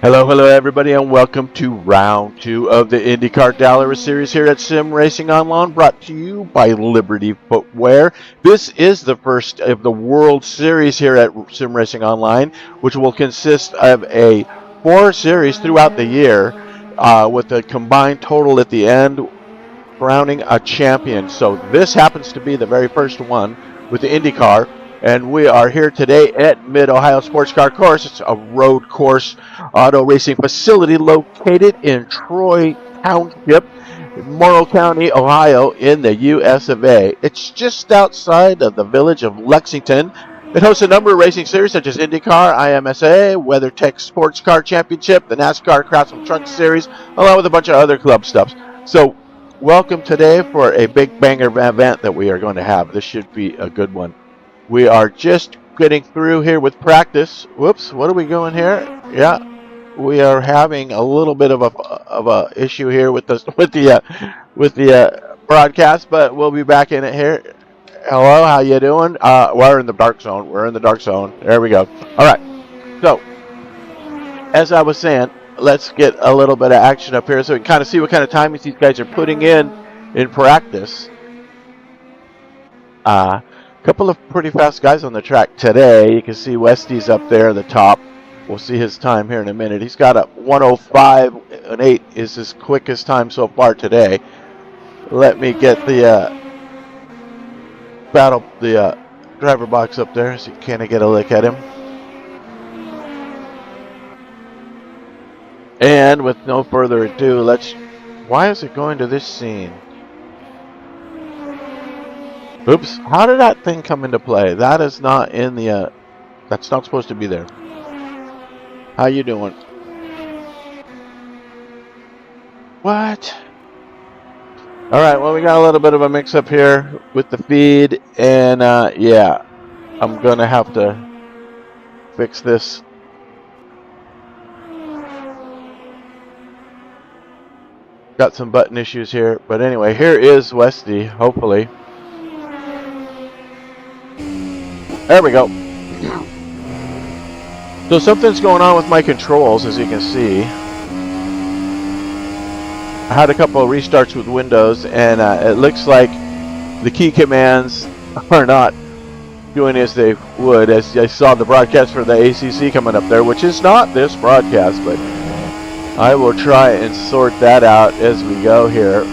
Hello, hello, everybody, and welcome to round two of the Indycar Dallara series here at Sim Racing Online, brought to you by Liberty Footwear. This is the first of the World Series here at Sim Racing Online, which will consist of a 4 series throughout the year, with a combined total at the end, crowning a champion. So this happens to be the very first one with the IndyCar. And we are here today at Mid-Ohio Sports Car Course. It's a road course auto racing facility located in Troy Township, Morrow County, Ohio, in the US of A. It's just outside of the village of Lexington. It hosts a number of racing series such as IndyCar, IMSA, WeatherTech Sports Car Championship, the NASCAR Craftsman Truck Series, along with a bunch of other club stuff. So welcome today for a big banger event that we are going to have. This should be a good one. We are just getting through here with practice. Whoops, what are we going here? Yeah, we are having a little bit of a issue here with the broadcast, but we'll be back in it here. Hello, how you doing? We're in the dark zone. We're in the dark zone. There we go. All right. So, as I was saying, let's get a little bit of action up here so we can kind of see what kind of timings these guys are putting in practice. Couple of pretty fast guys on the track today. You can see Westy's up there at the top. We'll see his time here in a minute. He's got a 1:05.8 is his quickest time so far today. Let me get the driver box up there so you can get a look at him. And with no further ado, why is it going to this scene? Oops, how did that thing come into play? That is not in the, that's not supposed to be there. How you doing? What? Alright, well, we got a little bit of a mix-up here with the feed, and, yeah, I'm gonna have to fix this. Got some button issues here, but anyway, here is Westy, hopefully. There we go. So something's going on with my controls, as you can see. I had a couple of restarts with Windows, and it looks like the key commands are not doing as they would. As I saw the broadcast for the ACC coming up there, which is not this broadcast, but I will try and sort that out as we go here.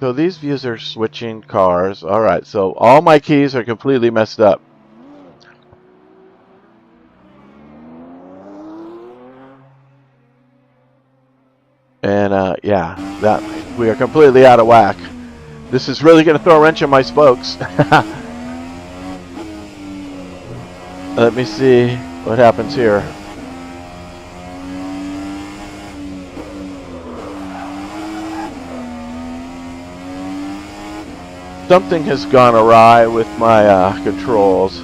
So these views are switching cars. Alright, so all my keys are completely messed up. And yeah, that we are completely out of whack. This is really going to throw a wrench in my spokes. Let me see what happens here. Something has gone awry with my controls,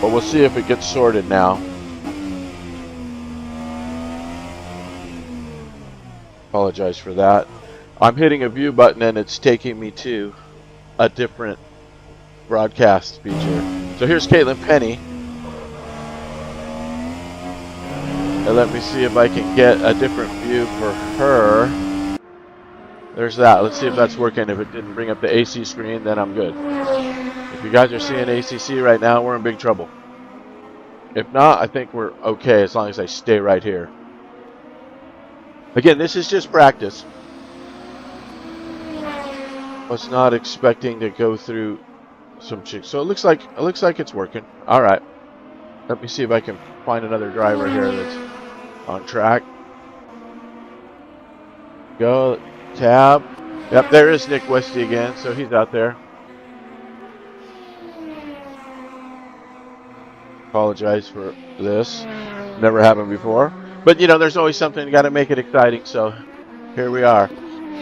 but we'll see if it gets sorted now. Apologize for that. I'm hitting a view button and it's taking me to a different broadcast feature. So here's Caitlin Penny, and let me see if I can get a different view for her. There's that. Let's see if that's working. If it didn't bring up the AC screen, then I'm good. If you guys are seeing ACC right now, we're in big trouble. If not, I think we're okay as long as I stay right here. Again, this is just practice. Was not expecting to go through some chicks. So it looks like it's working. All right. Let me see if I can find another driver here that's on track. Go. Tab. Yep, there is Nick Westy again, so he's out there. Apologize for this. Never happened before. But, you know, there's always something. You got to make it exciting, so here we are.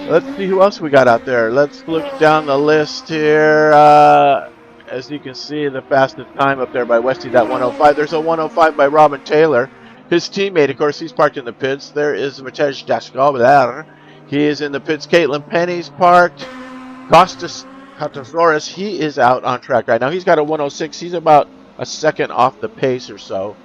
Let's see who else we got out there. Let's look down the list here. As you can see, the fastest time up there by Westy, that 1:05. There's a 1:05 by Robin Taylor. His teammate, of course, he's parked in the pits. There is Matej Daskal. He is in the pits. Caitlin Penny's parked. Costas Catasaurus, he is out on track right now. He's got a 106. He's about a second off the pace or so.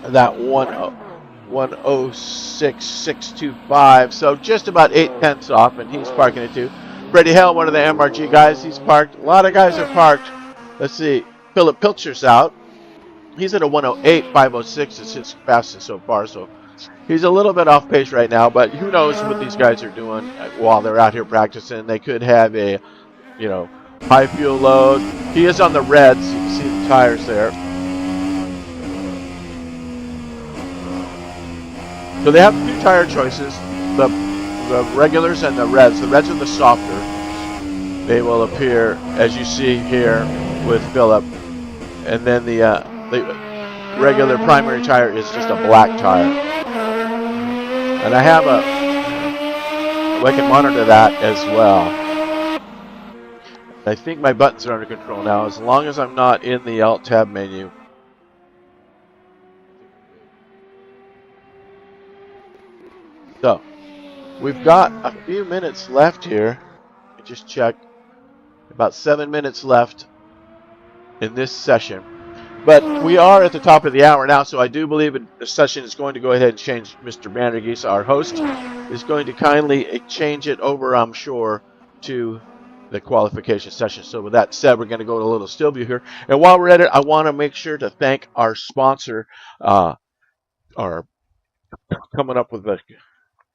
That 106.625. So just about 8/10 off, and he's parking it too. Freddie Hell, one of the MRG guys, he's parked. A lot of guys are parked. Let's see. Philip Pilcher's out. He's at a 108.506. It's his fastest so far. So he's a little bit off pace right now, but who knows what these guys are doing while they're out here practicing. They could have a, high fuel load. He is on the reds. You can see the tires there. So they have two tire choices, the regulars and the reds. The reds are the softer. They will appear, as you see here with Philip. And then the regular primary tire is just a black tire. And I have I can monitor that as well. I think my buttons are under control now, as long as I'm not in the Alt Tab menu. So, we've got a few minutes left here. I just checked. About 7 minutes left in this session. But we are at the top of the hour now, so I do believe the session is going to go ahead and change. Mr. Vandergeese, our host, is going to kindly change it over, I'm sure, to the qualification session. So with that said, we're going to go to a little still view here. And while we're at it, I want to make sure to thank our sponsor, our coming up with the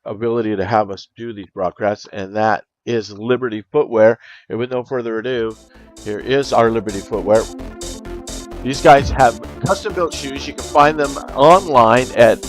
ability to have us do these broadcasts, and that is Liberty Footwear. And with no further ado, here is our Liberty Footwear. These guys have custom built shoes. You can find them online at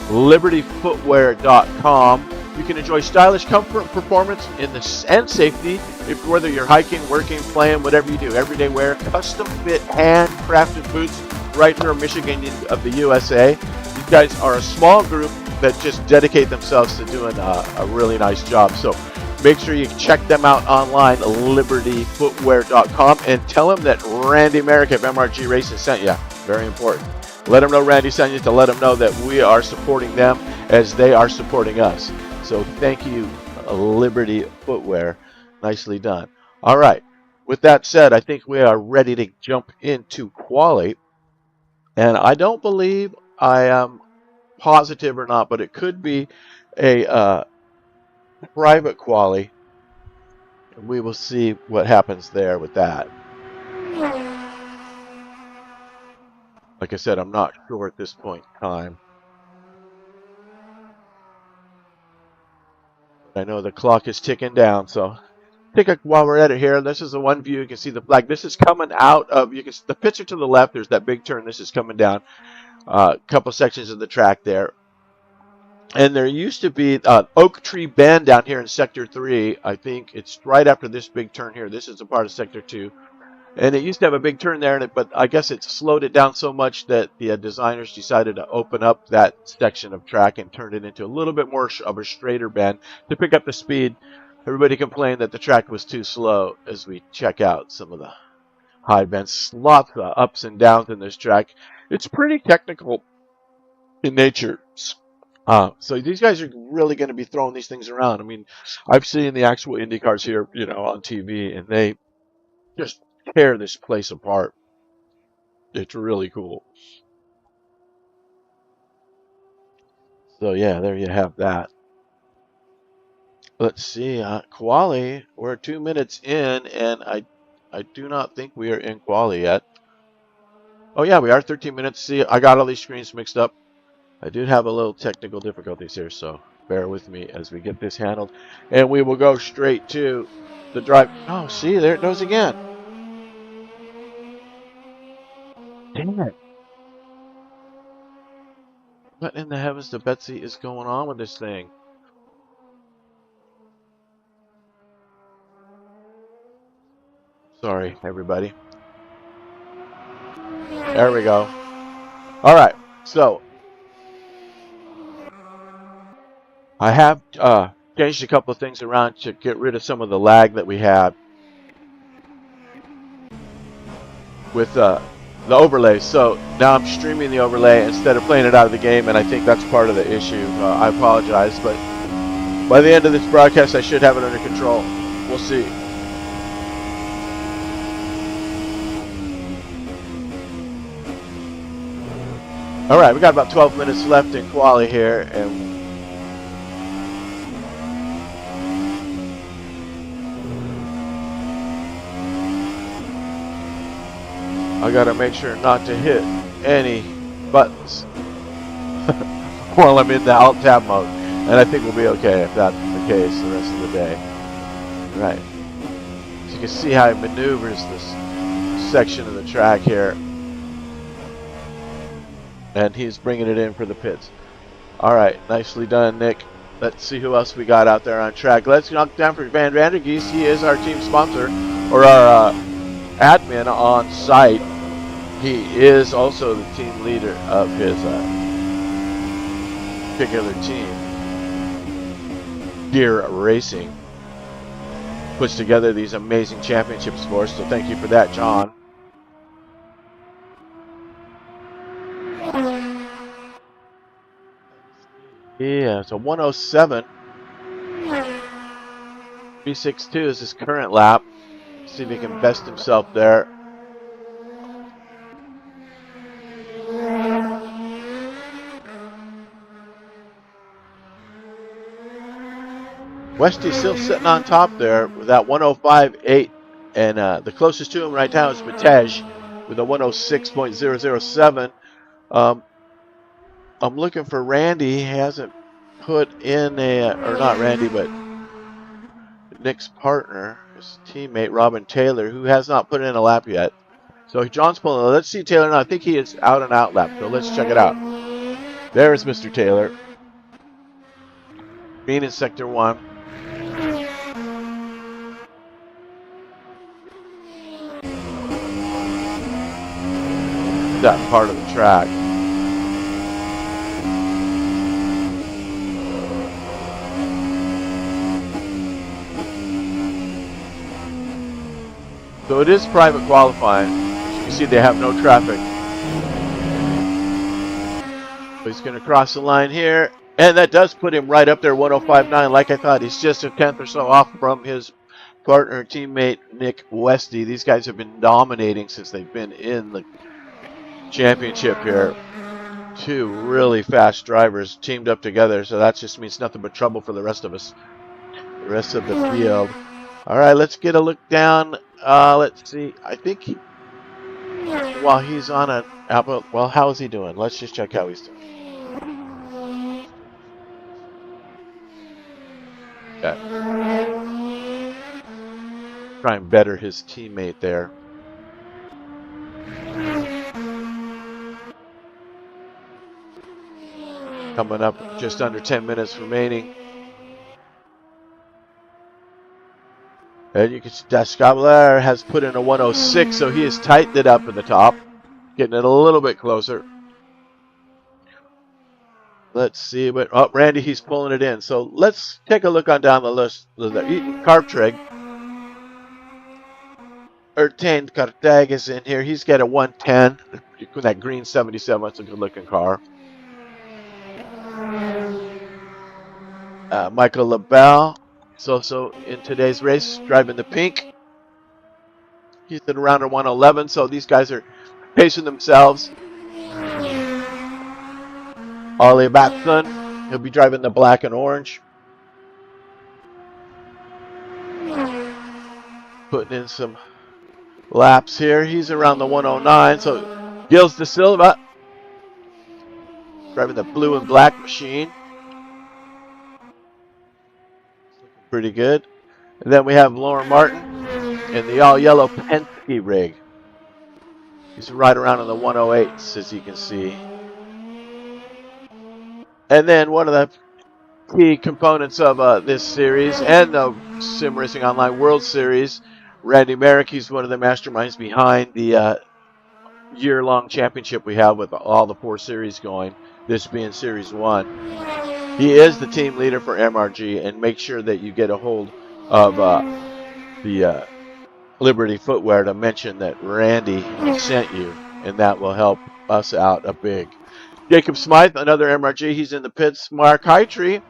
libertyfootwear.com. You can enjoy stylish comfort, performance, and safety. Whether you're hiking, working, playing, whatever you do, everyday wear, custom fit, handcrafted boots right here in Michigan of the USA. These guys are a small group that just dedicate themselves to doing a really nice job. So make sure you check them out online, libertyfootwear.com, and tell them that Randy Merrick of MRG Racing sent you. Very important. Let them know Randy sent you, to let them know that we are supporting them as they are supporting us. So thank you, Liberty Footwear. Nicely done. All right. With that said, I think we are ready to jump into quali. And I don't believe I am positive or not, but it could be a private quali. We will see what happens there with that. Like I said, I'm not sure at this point in time. I know the clock is ticking down, so while we're at it here, this is the one view. You can see the flag. This is coming out of, the picture to the left, there's that big turn. This is coming down a couple sections of the track there. And there used to be Oak Tree Bend down here in Sector 3. I think it's right after this big turn here. This is a part of Sector 2. And it used to have a big turn there, but I guess it slowed it down so much that the designers decided to open up that section of track and turn it into a little bit more of a straighter bend to pick up the speed. Everybody complained that the track was too slow as we check out some of the high bends. Lots of ups and downs in this track. It's pretty technical in nature. So these guys are really going to be throwing these things around. I mean, I've seen the actual Indycars here, on TV, and they just tear this place apart. It's really cool. So yeah, there you have that. Let's see, quali. We're 2 minutes in, and I do not think we are in quali yet. Oh yeah, we are 13 minutes. See, I got all these screens mixed up. I do have a little technical difficulties here, so bear with me as we get this handled. And we will go straight to the drive. Oh, see, there it goes again. Damn it. What in the heavens to Betsy is going on with this thing? Sorry, everybody. There we go. All right, so I have changed a couple of things around to get rid of some of the lag that we had with the overlays. So now I'm streaming the overlay instead of playing it out of the game, and I think that's part of the issue. I apologize, but by the end of this broadcast, I should have it under control. We'll see. All right, we got about 12 minutes left in quali here, and I gotta make sure not to hit any buttons while I'm in the alt tab mode, and I think we'll be okay if that's the case the rest of the day. Right, so you can see how he maneuvers this section of the track here, and he's bringing it in for the pits. All right, nicely done, Nick. Let's see who else we got out there on track. Let's knock down for Van Vandergeest. He is our team sponsor, or our admin on site. He is also the team leader of his particular team. Deer Racing puts together these amazing championships for us, so thank you for that, John. Yeah, it's a 107. 362 is his current lap. See if he can best himself there. Westy's still sitting on top there with that 105.8, and the closest to him right now is Matej with a 106.007. I'm looking for Randy. He hasn't put in or not Randy, but Nick's partner, his teammate Robin Taylor, who has not put in a lap yet. So John's pulling. Let's see Taylor now. I think he is out and out lap, so let's check it out. There's Mr. Taylor. Being in sector 1. That part of the track. So it is private qualifying. As you can see, they have no traffic. So he's going to cross the line here, and that does put him right up there, 105.9. Like I thought, he's just a tenth or so off from his partner and teammate Nick Westy. These guys have been dominating since they've been in the championship here. Two really fast drivers teamed up together, so that just means nothing but trouble for the rest of us, the rest of the field. All right, let's get a look down. Let's see. I think while he's on a Apple, well, how is he doing? Let's just check how he's doing. Okay. Try and better his teammate there. Coming up just under 10 minutes remaining. And you can see Dallara has put in a 106, so he has tightened it up in the top, getting it a little bit closer. Let's see, but oh, Randy, he's pulling it in. So let's take a look on down the list. Carptreg. Ertain Cartag is in here. He's got a 110. That green 77, that's a good looking car. Michael LaBelle is also in today's race, driving the pink. He's at around a 111, so these guys are pacing themselves. Ollie Batson, he'll be driving the black and orange. Putting in some laps here. He's around the 109, so Gilles De Silva driving the blue and black machine. Pretty good. And then we have Lauren Martin in the all-yellow Penske rig. He's right around in the 108s, as you can see. And then one of the key components of this series and the Sim Racing Online World Series, Randy Merrick, he's one of the masterminds behind the year-long championship we have with all the 4 series going, this being Series 1. He is the team leader for MRG, and make sure that you get a hold of the Liberty Footwear to mention that Randy sent you, and that will help us out a big. Jacob Smythe, another MRG, he's in the pits. Mark Hightree,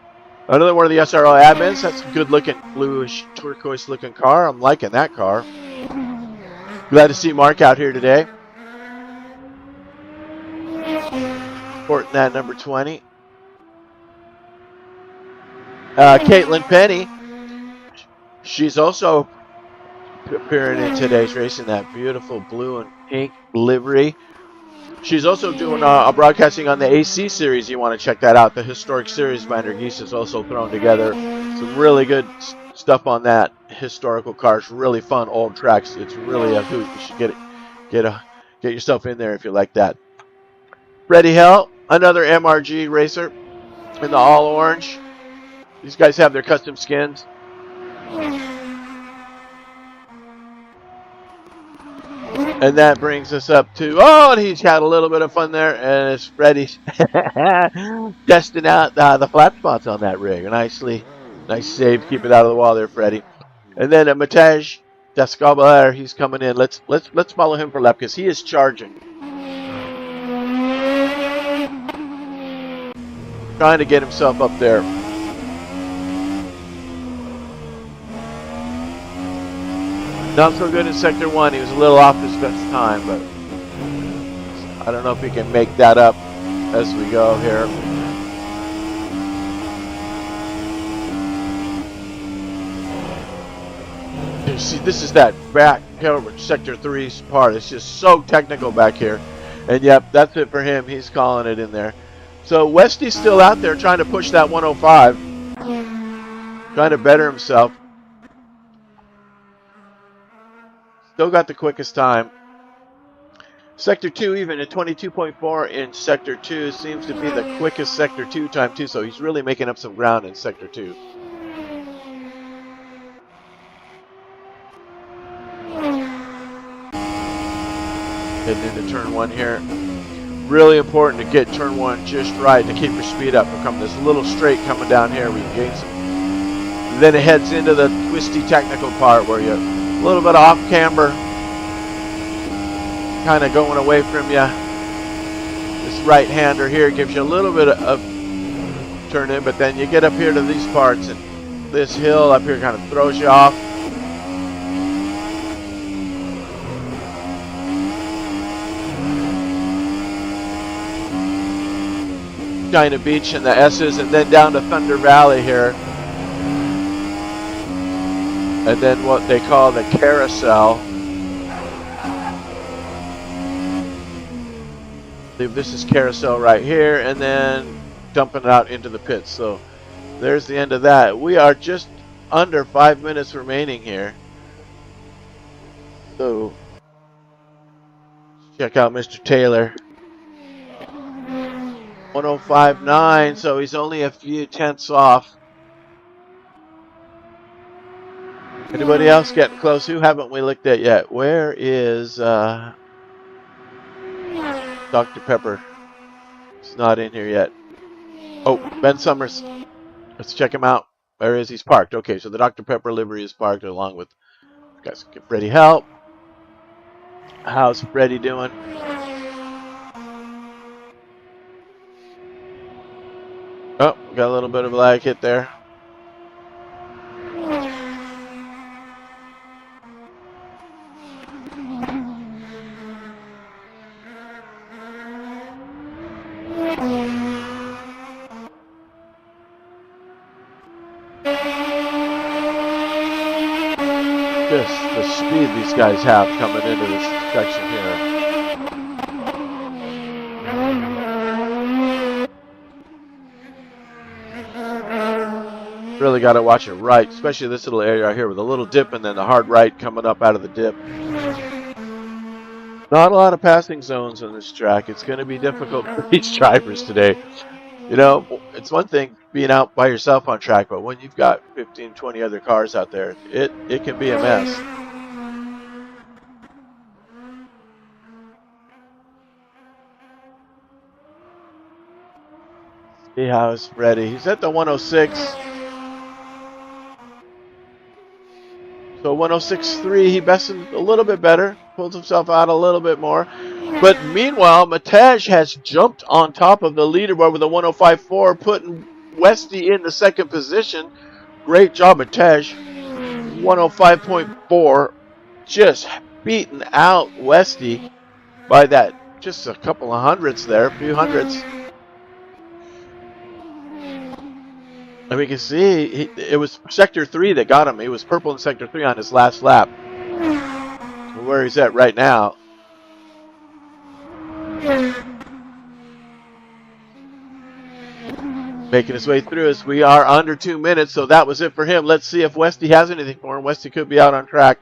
another one of the SRO admins. That's a good-looking bluish turquoise-looking car. I'm liking that car. Glad to see Mark out here today. Sporting that number 20. Caitlin Penny. She's also appearing in today's race in that beautiful blue and pink livery. She's also doing a broadcasting on the AC series. You want to check that out. The historic series by Geese is also thrown together. Some really good stuff on that. Historical cars, really fun old tracks. It's really a hoot. You should get yourself in there if you like that. Freddie Hell, another MRG racer in the all orange. These guys have their custom skins. And that brings us up to, and he's had a little bit of fun there, and it's Freddie testing out the flat spots on that rig. Nice save, keep it out of the wall there, Freddie. And then Matej Descalbler, he's coming in. Let's follow him for a lap because he is charging, trying to get himself up there. Not so good in Sector 1. He was a little off his best time, but I don't know if he can make that up as we go here. You see, this is that back Sector 3's part. It's just so technical back here. And yep, that's it for him. He's calling it in there. So Westy's still out there trying to push that 105. Trying to better himself. Still got the quickest time. Sector 2, even at 22.4 in Sector 2, seems to be the quickest Sector 2 time too, so he's really making up some ground in Sector 2. Heading into Turn 1 here. Really important to get Turn 1 just right to keep your speed up. We're coming this little straight coming down here. We can gain some. Then it heads into the twisty technical part where you a little bit of off camber, kind of going away from you. This right-hander here gives you a little bit of turn in, but then you get up here to these parts, and this hill up here kind of throws you off. China Beach and the S's, and then down to Thunder Valley here. And then what they call the carousel. I believe this is carousel right here, and then dumping it out into the pits. So there's the end of that. We are just under 5 minutes remaining here. So check out Mr. Taylor. 105.9, so he's only a few tenths off. Anybody else getting close? Who haven't we looked at yet? Where is Dr. Pepper? He's not in here yet. Oh, Ben Summers. Let's check him out. Where is he? He's parked. Okay, so the Dr. Pepper livery is parked along with guys. Give Freddie help. How's Freddie doing? Oh, got a little bit of a lag hit there. Just the speed these guys have coming into this section here. Really got to watch it right, especially this little area right here with a little dip and then the hard right coming up out of the dip. Not a lot of passing zones on this track. It's going to be difficult for these drivers today. You know, it's one thing being out by yourself on track, but when you've got 15, 20 other cars out there, it can be a mess. See how it's ready. He's at the 106. So 106.3, he bested a little bit better, pulls himself out a little bit more. But meanwhile, Matej has jumped on top of the leaderboard with a 105.4, putting Westy in the second position. Great job, Matej. 105.4, just beating out Westy by that, just a couple of hundredths there, a few hundredths. And we can see it was Sector 3 that got him. He was purple in Sector 3 on his last lap. Where he's at right now. Making his way through us. We are under 2 minutes, so that was it for him. Let's see if Westy has anything for him. Westy could be out on track.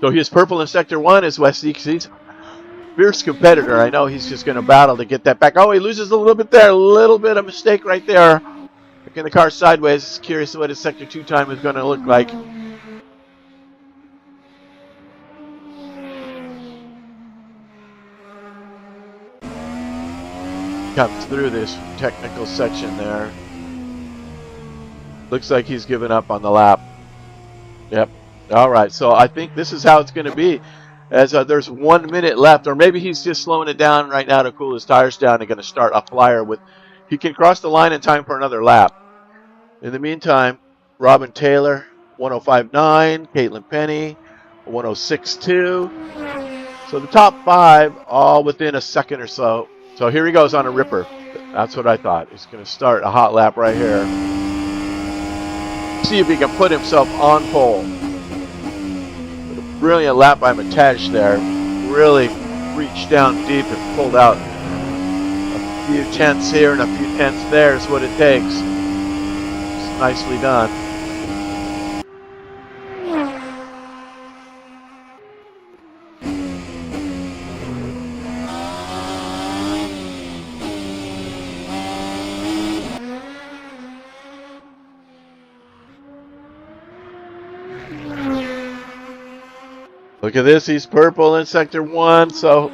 So he's purple in Sector 1 is Westy, because he's a fierce competitor. I know he's just going to battle to get that back. Oh, he loses a little bit there. A little bit of mistake right there. Picking the car sideways. Curious what his Sector 2 time is going to look like. Comes through this technical section there. Looks like he's given up on the lap. Yep. All right. So I think this is how it's going to be. As there's 1 minute left, or maybe he's just slowing it down right now to cool his tires down and going to start a flyer with. He can cross the line in time for another lap. In the meantime, Robin Taylor, 105.9, Caitlin Penny, 106.2. So the top 5 all within a second or so. So here he goes on a ripper. That's what I thought. He's going to start a hot lap right here. See if he can put himself on pole. Brilliant lap by Matesh there. Really reached down deep and pulled out a few tenths here and a few tenths there is what it takes. It's nicely done. Look at this, he's purple in Sector 1, so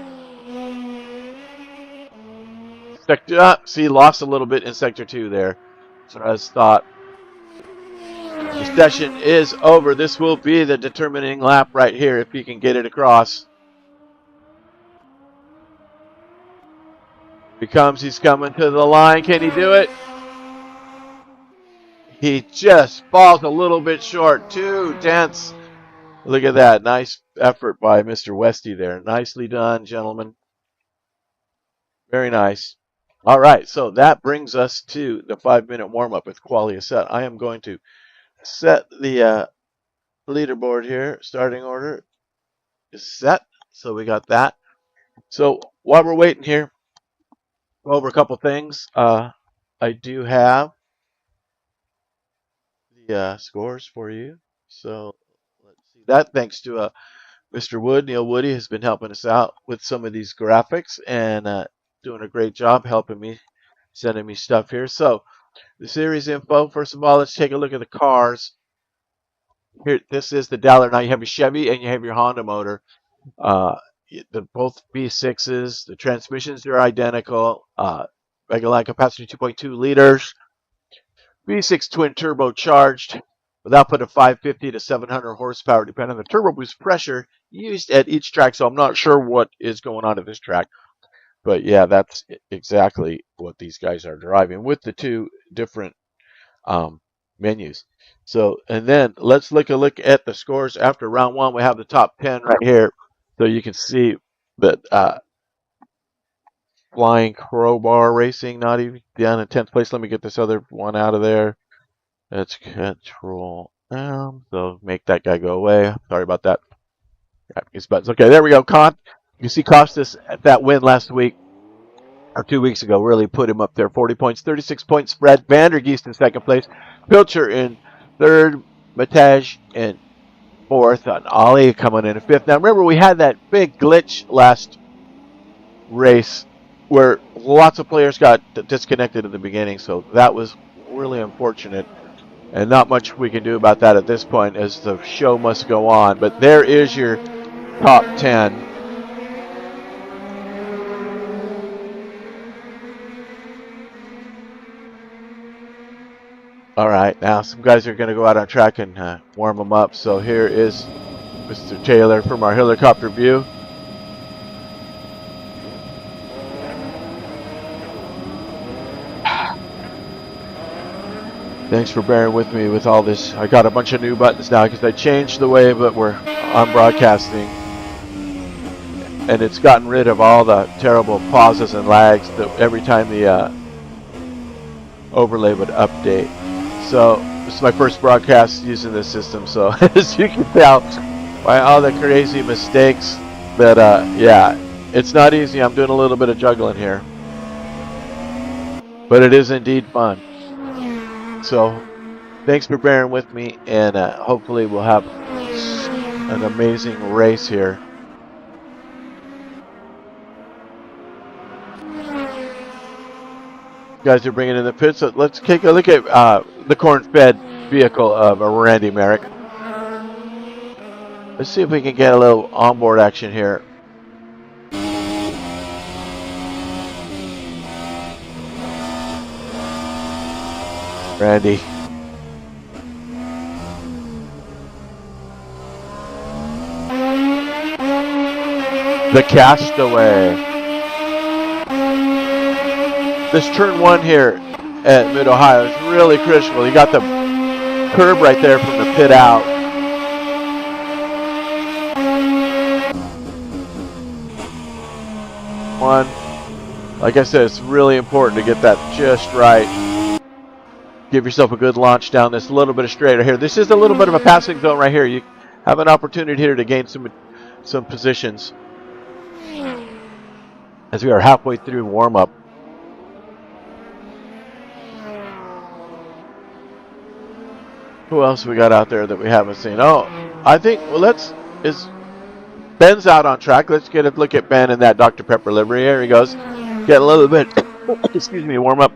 see, lost a little bit in Sector 2 there. So I thought. The session is over. This will be the determining lap right here if he can get it across. He's coming to the line. Can he do it? He just falls a little bit short. 2 tenths. Look at that. Nice effort by Mr. Westy there. Nicely done, gentlemen. Very nice. All right, so that brings us to the 5-minute warm-up with qualia set. I am going to set the leaderboard here. Starting order is set. So we got that. So while we're waiting here, go over a couple things. I do have the scores for you. So let's see that. Thanks to Mr. Wood, Neil Woody, has been helping us out with some of these graphics and doing a great job helping me, sending me stuff here. So the series info, first of all, let's take a look at the cars. Here, this is the Dallara. Now you have your Chevy and you have your Honda motor. Both V6s. The transmissions are identical. Regular line capacity 2.2 liters. V6 twin turbo charged with output of 550 to 700 horsepower, depending on the turbo boost pressure used at each track. So I'm not sure what is going on at this track. But yeah, that's exactly what these guys are driving with the 2 different menus. So, and then let's look at the scores after round 1. We have the top 10 right here. So you can see that Flying Crowbar Racing, not even down in 10th place. Let me get this other one out of there. Let's control down. So make that guy go away. Sorry about that. Okay, there we go. You see Costas at that win last week, or 2 weeks ago, really put him up there. 40 points, 36 point spread. Vandergeest in 2nd place. Pilcher in 3rd. Mataj in 4th. And Ollie coming in 5th. Now remember, we had that big glitch last race where lots of players got disconnected in the beginning. So that was really unfortunate. And not much we can do about that at this point, as the show must go on. But there is your top 10. All right, now some guys are going to go out on track and warm them up. So here is Mr. Taylor from our helicopter view. Thanks for bearing with me with all this. I got a bunch of new buttons now because I changed the way that I'm broadcasting. And it's gotten rid of all the terrible pauses and lags that every time the overlay would update. So this is my first broadcast using this system, so as you can tell by all the crazy mistakes that yeah, it's not easy. I'm doing a little bit of juggling here, but it is indeed fun. So thanks for bearing with me, and hopefully we'll have an amazing race here. Guys are bringing in the pits, so let's take a look at the corn-fed vehicle of Randy Merrick. Let's see if we can get a little onboard action here. Randy. The Castaway. This turn 1 here at Mid-Ohio is really critical. You got the curb right there from the pit out. Like I said, it's really important to get that just right. Give yourself a good launch down this little bit of straight right here. This is a little bit of a passing zone right here. You have an opportunity here to gain some positions as we are halfway through warm-up. Who else we got out there that we haven't seen? Oh, I think, well, Ben's out on track. Let's get a look at Ben in that Dr. Pepper livery. Here he goes. Get a little bit, excuse me, warm up.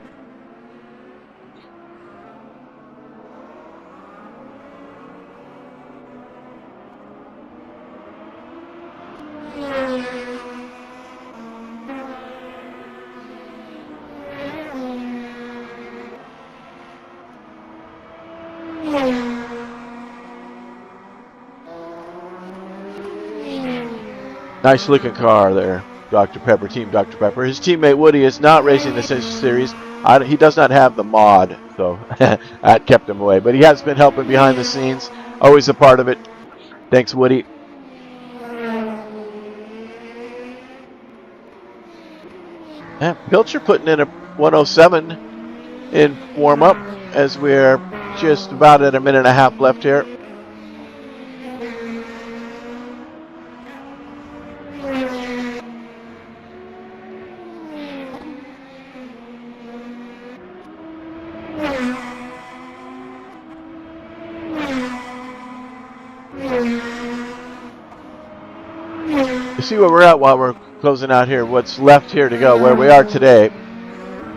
Nice looking car there, Dr. Pepper, Team Dr. Pepper. His teammate Woody is not racing this series. He does not have the mod, so that kept him away. But he has been helping behind the scenes, always a part of it. Thanks, Woody. Yeah, Pilcher putting in a 107 in warm-up as we're just about at a minute and a half left here. See where we're at while we're closing out here. What's left here to go, where we are today.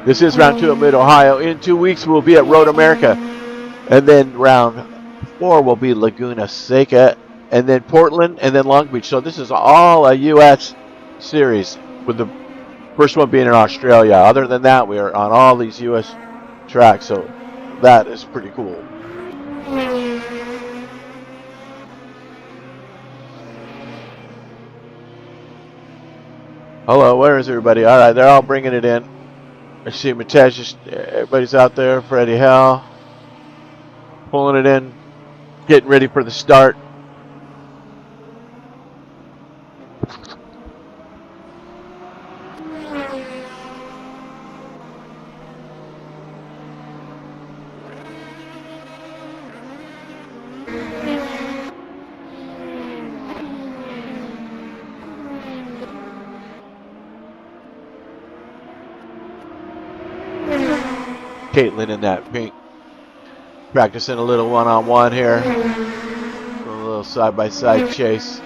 This is round 2 of Mid-Ohio. In 2 weeks, we'll be at Road America. And then round 4 will be Laguna Seca. And then Portland, and then Long Beach. So this is all a U.S. series, with the first one being in Australia. Other than that, we are on all these U.S. tracks. So that is pretty cool. Hello, where is everybody? All right, they're all bringing it in. I see Matej, everybody's out there. Freddie Hell pulling it in, getting ready for the start. Caitlin in that pink, practicing a little one-on-one here, a little side-by-side chase.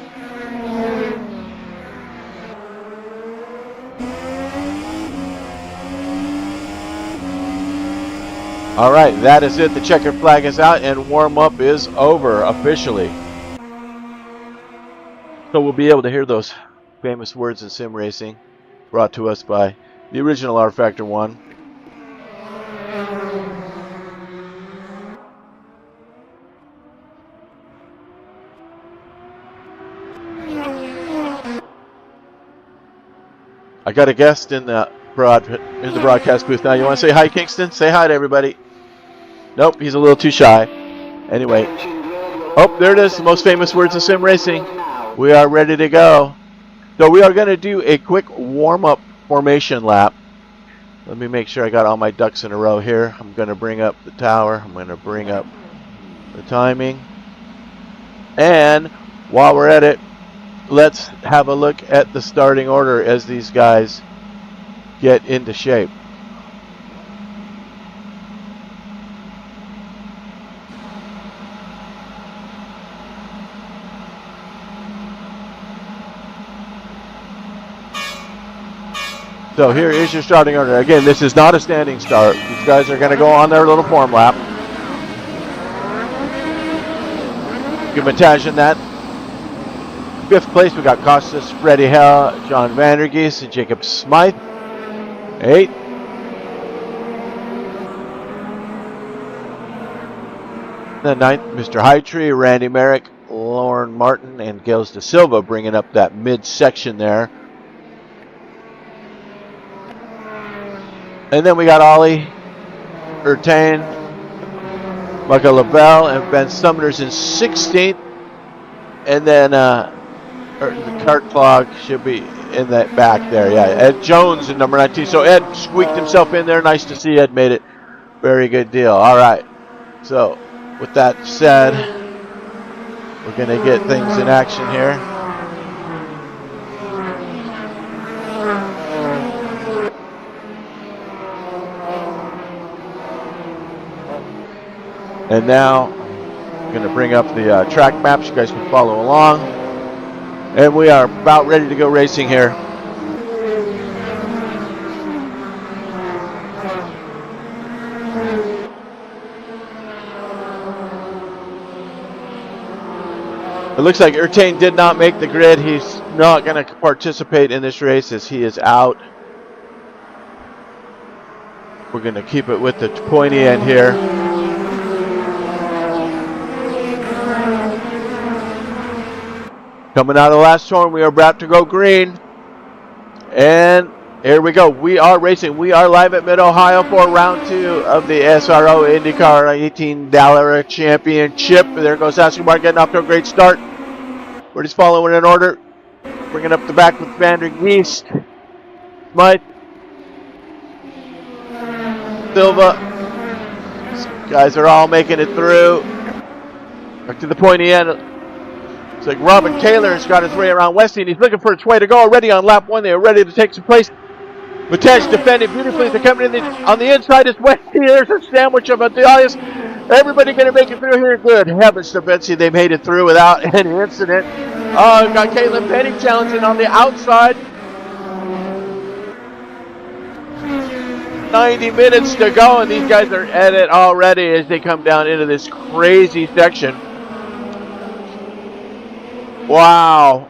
All right, that is it. The checkered flag is out and warm-up is over officially. So we'll be able to hear those famous words in sim racing, brought to us by the original R Factor 1. I got a guest in the broadcast booth now. You want to say hi, Kingston? Say hi to everybody. Nope, he's a little too shy. Anyway. Oh, there it is. The most famous words in sim racing. We are ready to go. So we are going to do a quick warm-up formation lap. Let me make sure I got all my ducks in a row here. I'm going to bring up the tower. I'm going to bring up the timing. And while we're at it, let's have a look at the starting order as these guys get into shape. So here is your starting order. Again, this is not a standing start. These guys are going to go on their little form lap. Give Mataj in that. 5th place, we got Costas, Freddie Hell, John Vandergeest, and Jacob Smythe. 8th. The 9th, Mr. Hightree, Randy Merrick, Lauren Martin, and Gales De Silva bringing up that mid-section there. And then we got Ollie, Ertain, Michael Lavelle, and Ben Sumners in 16th. And then the cart clog should be in that back there. Yeah, Ed Jones in number 19. So Ed squeaked himself in there. Nice to see Ed made it. Very good deal. All right. So with that said, we're going to get things in action here. And now, I'm going to bring up the track maps. You guys can follow along. And we are about ready to go racing here. It looks like Ertain did not make the grid. He's not going to participate in this race as he is out. We're going to keep it with the pointy end here. Coming out of the last turn, we are about to go green. And here we go. We are racing. We are live at Mid-Ohio for round 2 of the SRO Indycar 18 Dallara Championship. There goes Askebar getting off to a great start. We're just following in order. Bringing up the back with Vandergeest, Smythe, Silva. These guys are all making it through. Back to the pointy end. It's like Robin Taylor has got his way around Westy, and he's looking for its way to go already on lap 1. They are ready to take some place. Mataj defending beautifully. They're coming in on the inside is Westy. There's a sandwich of Adias. Everybody going to make it through here. Good heavens to Betsy. They made it through without any incident. Oh, got Caitlin Penny challenging on the outside. 90 minutes to go, and these guys are at it already as they come down into this crazy section. Wow.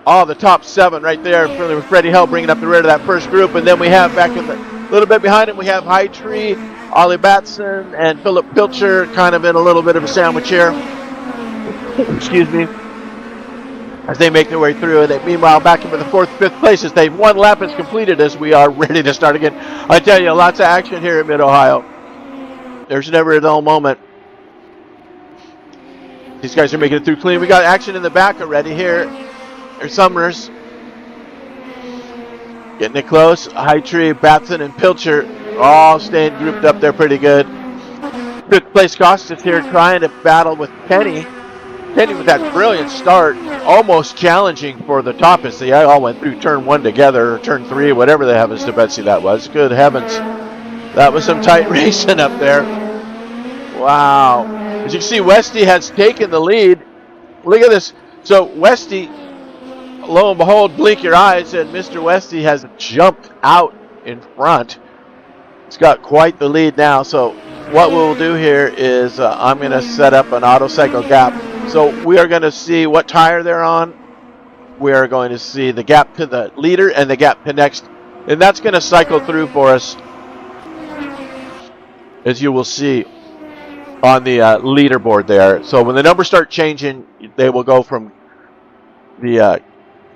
Oh, the top 7 right there. Freddie Hell bringing up the rear of that first group. And then we have back in the little bit behind him, we have Hightree, Ollie Batson, and Philip Pilcher kind of in a little bit of a sandwich here. Excuse me. As they make their way through. And meanwhile, back into the 4th, 5th places. They've 1 lap is completed as we are ready to start again. I tell you, lots of action here at Mid-Ohio. There's never a dull moment. These guys are making it through clean. We got action in the back already here. There's Summers. Getting it close. Hightree, Batson, and Pilcher all staying grouped up there pretty good. 5th place Costas here trying to battle with Penny. Penny with that brilliant start. Almost challenging for the top as they all went through turn 1 together, or turn 3, whatever the heavens to Betsy that was. Good heavens. That was some tight racing up there. Wow. As you can see, Westy has taken the lead. Look at this. So Westy, lo and behold, blink your eyes, and Mr. Westy has jumped out in front. He's got quite the lead now. So what we'll do here is I'm going to set up an auto cycle gap. So we are going to see what tire they're on. We are going to see the gap to the leader and the gap to next. And that's going to cycle through for us, as you will see on the leaderboard there. So when the numbers start changing, they will go from the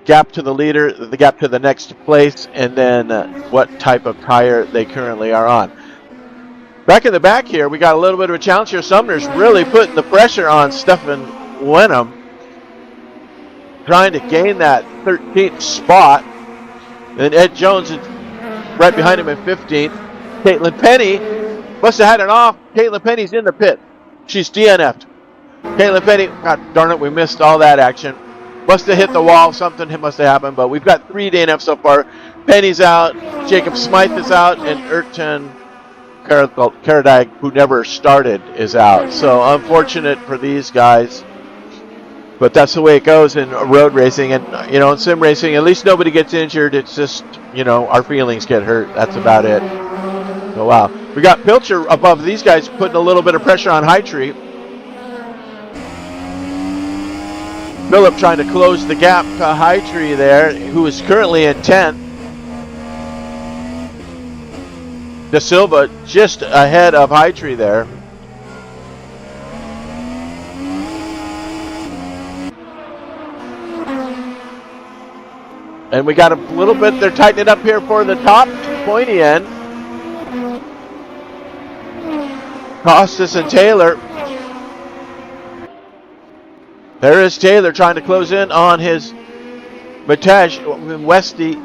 gap to the leader, the gap to the next place, and then what type of tire they currently are on. Back in the back here, we got a little bit of a challenge here. Sumner's really putting the pressure on Stefan Wenham, trying to gain that 13th spot. And Ed Jones right behind him in 15th. Caitlin Penny must have had it off. Caitlin Penny's in the pit. She's DNF'd. Caitlin Penny, God darn it, we missed all that action. Must have hit the wall. Something must have happened, but we've got 3 DNFs so far. Penny's out. Jacob Smythe is out, and Erton Karadag, who never started, is out. So unfortunate for these guys. But that's the way it goes in road racing. And, in sim racing, at least nobody gets injured. It's just, our feelings get hurt. That's about it. Oh, wow. We got Pilcher above these guys putting a little bit of pressure on High Tree. Phillip trying to close the gap to High Tree there, who is currently in 10th. De Silva just ahead of High Tree there. And we got a little bit, they're tightening up here for the top, pointy end. Costas and Taylor. There is Taylor trying to close in on his Matesh. Westy.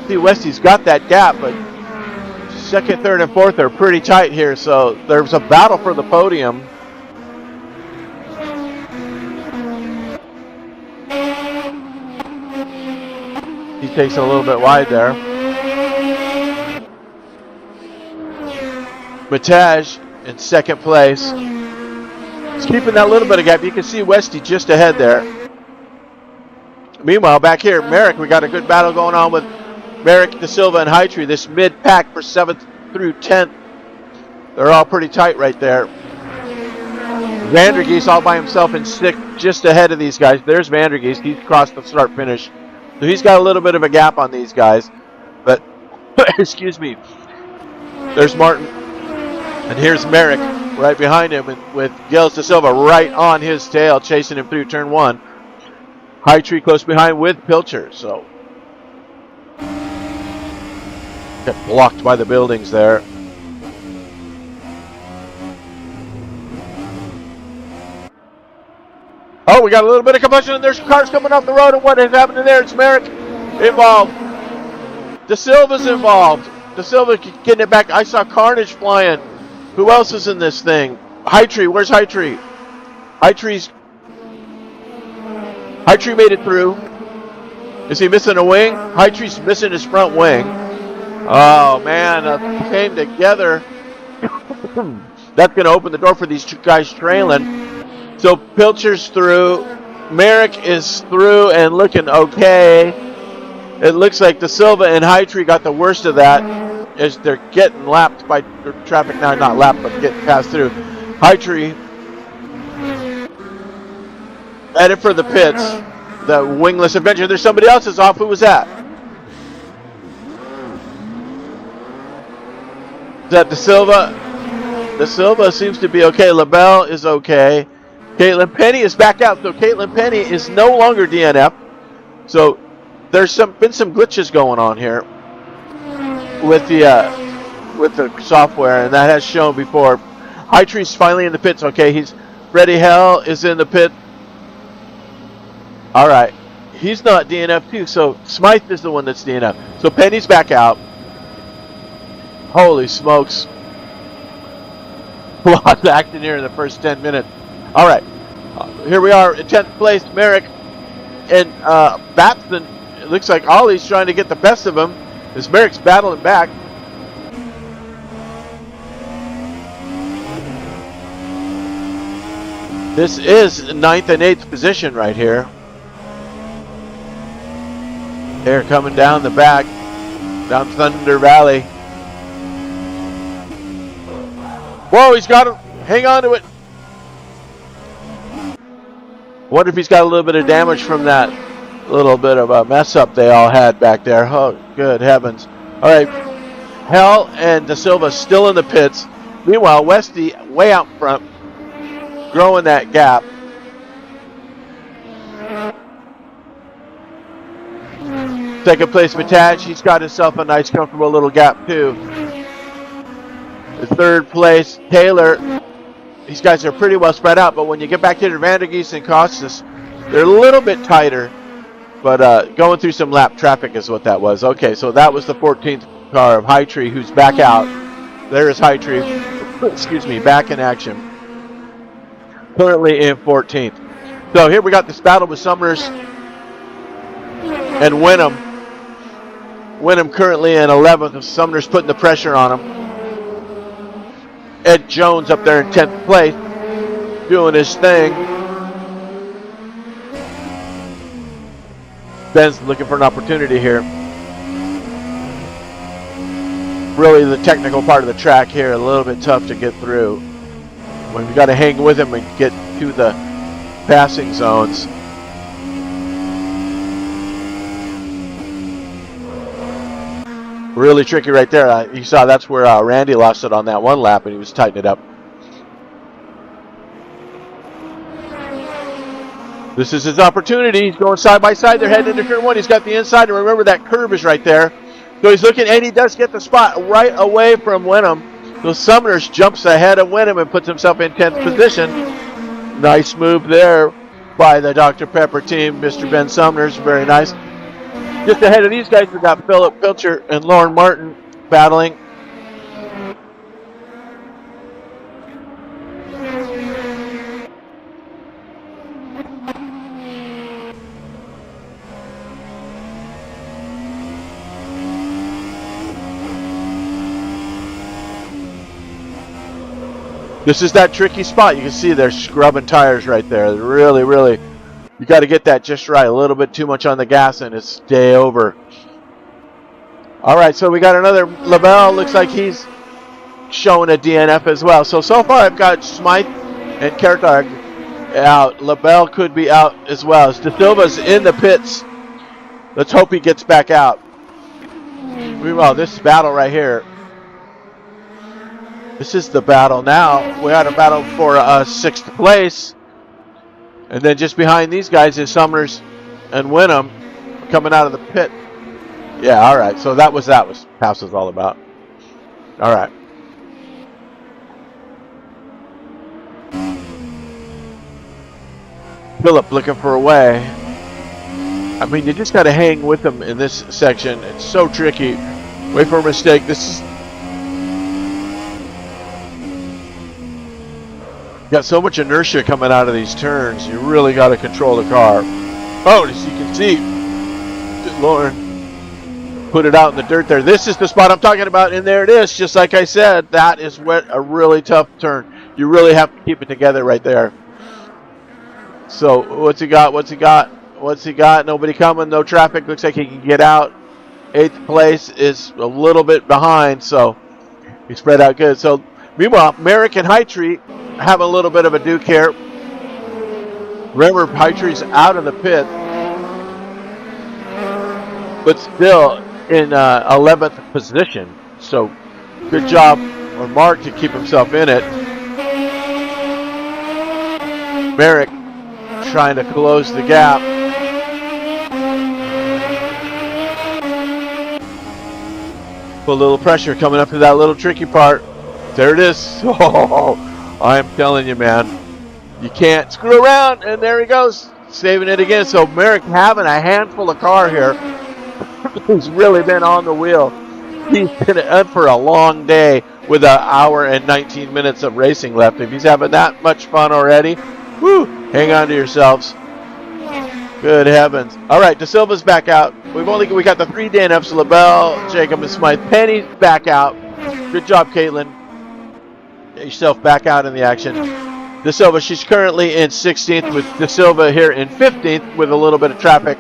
See, Westy's got that gap, but second, third, and fourth are pretty tight here, so there's a battle for the podium. He takes it a little bit wide there. Matesh in second place. He's keeping that little bit of gap. You can see Westy just ahead there. Meanwhile, back here, Merrick, we got a good battle going on with Merrick, De Silva, and High Tree. This mid-pack for 7th through 10th. They're all pretty tight right there. Vandergeest all by himself in 6th, just ahead of these guys. There's Vandergeest. He's crossed the start-finish. So he's got a little bit of a gap on these guys. But, excuse me, there's Martin. And here's Merrick right behind him with Gilles De Silva right on his tail, chasing him through turn 1. High Tree close behind with Pilcher. So, got blocked by the buildings there. Oh, we got a little bit of combustion, and there's cars coming off the road, and what is happening there? It's Merrick involved. De Silva's involved. De Silva getting it back. I saw carnage flying. Who else is in this thing? High Tree. Where's High Tree? High Tree made it through. Is he missing a wing? High Tree's missing his front wing. Oh, man. Came together. That's going to open the door for these two guys trailing. So Pilcher's through. Merrick is through and looking okay. It looks like De Silva and High Tree got the worst of that as they're getting lapped by traffic now. Not lapped, but getting passed through. High Tree headed for the pits. The wingless adventure. There's somebody else that's off. Who was that? Is that De Silva? De Silva seems to be okay. LaBelle is okay. Caitlin Penny is back out. So Caitlin Penny is no longer DNF. So there's been some glitches going on here with the software, and that has shown before. High Tree's finally in the pits. Okay, Freddie Hell is in the pit. All right, he's not DNF too. So Smythe is the one that's DNF. So Penny's back out. Holy smokes! A lot of action here in the first 10 minutes. All right, here we are in 10th place. Merrick and Batson. It looks like Ollie's trying to get the best of him as Merrick's battling back. This is 9th and 8th position right here. They're coming down the back, down Thunder Valley. Whoa, he's got him. Hang on to it. Wonder if he's got a little bit of damage from that little bit of a mess up they all had back there. Oh, good heavens. All right. Hell and De Silva still in the pits. Meanwhile, Westy way out front, growing that gap. Second place, Matach. He's got himself a nice, comfortable little gap, too. The third place, Taylor. These guys are pretty well spread out, but when you get back here to Vandergeest and Costas, they're a little bit tighter. But going through some lap traffic is what that was. Okay, so that was the 14th car of High Tree, who's back out. There is High Tree, excuse me, back in action. Currently in 14th. So here we got this battle with Summers and Wenham. Wenham currently in 11th. Sumner's putting the pressure on him. Ed Jones up there in 10th place, doing his thing. Ben's looking for an opportunity here. Really the technical part of the track here, a little bit tough to get through. When we got to hang with him and get to the passing zones. Really tricky right there. You saw that's where Randy lost it on that one lap, and he was tightening it up. This is his opportunity. He's going side by side. They're heading into turn one. He's got the inside, and remember that curve is right there. So he's looking, and he does get the spot right away from Wenham. So Summers jumps ahead of Wenham and puts himself in 10th position. Nice move there by the Dr. Pepper team, Mr. Ben Summers. Very nice. Just ahead of these guys, we got Philip Pilcher and Lauren Martin battling. This is that tricky spot. You can see they're scrubbing tires right there. They're really, you got to get that just right. A little bit too much on the gas and it's day over. All right, so we got another LaBelle. Looks like he's showing a DNF as well. So far I've got Smythe and Kertag out. LaBelle could be out as well. As De Silva's in the pits. Let's hope he gets back out. Meanwhile, this battle right here. This is the battle now. We had a battle for 6th place. And then just behind these guys is Summers and Wenham coming out of the pit. Yeah, all right. So that was House was all about. All right. Philip looking for a way. I mean, you just got to hang with them in this section. It's so tricky. Wait for a mistake. This is got so much inertia coming out of these turns. You really got to control the car. Oh, as you can see, Lauren put it out in the dirt there. This is the spot I'm talking about, and there it is. Just like I said, that is what a really tough turn. You really have to keep it together right there. So what's he got? What's he got? What's he got? Nobody coming. No traffic. Looks like he can get out. 8th place is a little bit behind, so he spread out good. So meanwhile, Merrick and High Tree have a little bit of a duke here. Remember, High Tree's out of the pit, but still in 11th position. So good job on Mark to keep himself in it. Merrick trying to close the gap. Put a little pressure coming up to that little tricky part. There it is. Oh, I'm telling you, man, you can't screw around. And there he goes, saving it again. So Merrick having a handful of car here. He's really been on the wheel. He's been up for a long day with an hour and 19 minutes of racing left. If he's having that much fun already, whoo, hang on to yourselves. Good heavens. All right, De Silva's back out. We got the 3 DNFs, LaBelle, Jacob, and Smythe. Penny's back out. Good job, Caitlin. Get yourself back out in the action. De Silva, she's currently in 16th with De Silva here in 15th with a little bit of traffic.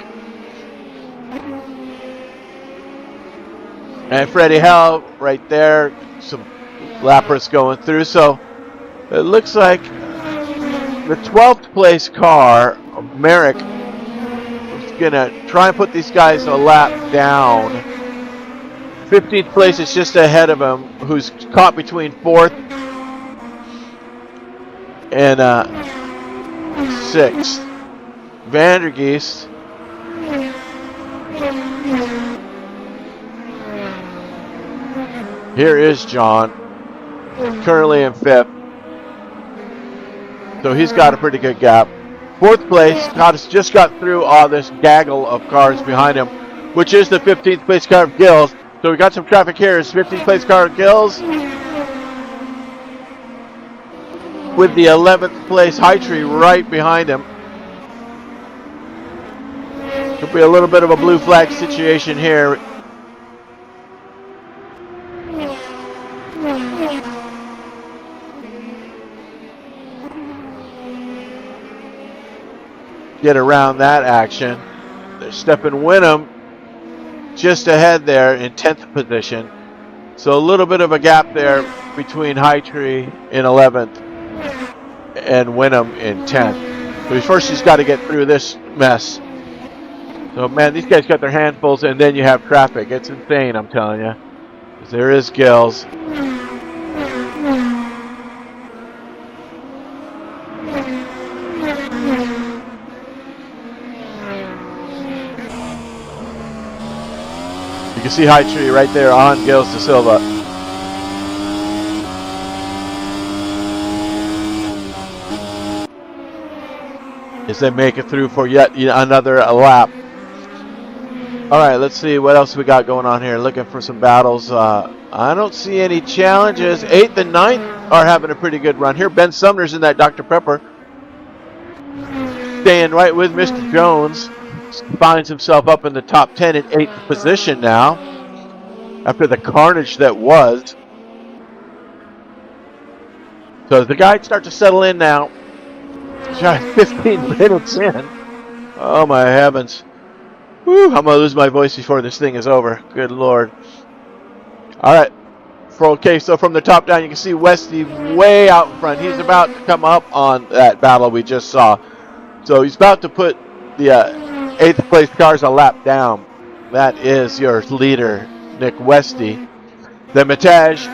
And Freddie Hell right there. Some lappers going through. So it looks like the 12th place car, Merrick, is going to try and put these guys a lap down. 15th place is just ahead of him, who's caught between 4th and 6th. Vandergeest. Here is John, currently in 5th. So he's got a pretty good gap. Fourth place, just got through all this gaggle of cars behind him, which is the 15th place car of Gills. So we got some traffic here. It's 15th place car of Gills with the 11th place High Tree right behind him. Could be a little bit of a blue flag situation here. Get around that action. There's Stephen Winham just ahead there in 10th position. So a little bit of a gap there between High Tree in 11th and Winham in 10th. So first he's got to get through this mess. So man, these guys got their handfuls, and then you have traffic. It's insane, I'm telling you. There is Gills. You can see High Tree right there on Gills de Silva. As they make it through for yet another lap. All right, let's see what else we got going on here. Looking for some battles. I don't see any challenges. 8th and 9th are having a pretty good run here. Ben Sumner's in that Dr. Pepper. Staying right with Mr. Jones. Finds himself up in the top 10 in 8th position now. After the carnage that was. So the guys start to settle in now. 15 minutes in. Oh my heavens. Woo, I'm going to lose my voice before this thing is over. Good Lord. Alright. Okay, so from the top down, you can see Westy way out in front. He's about to come up on that battle we just saw. So he's about to put the 8th place cars a lap down. That is your leader, Nick Westy. Then Mataj,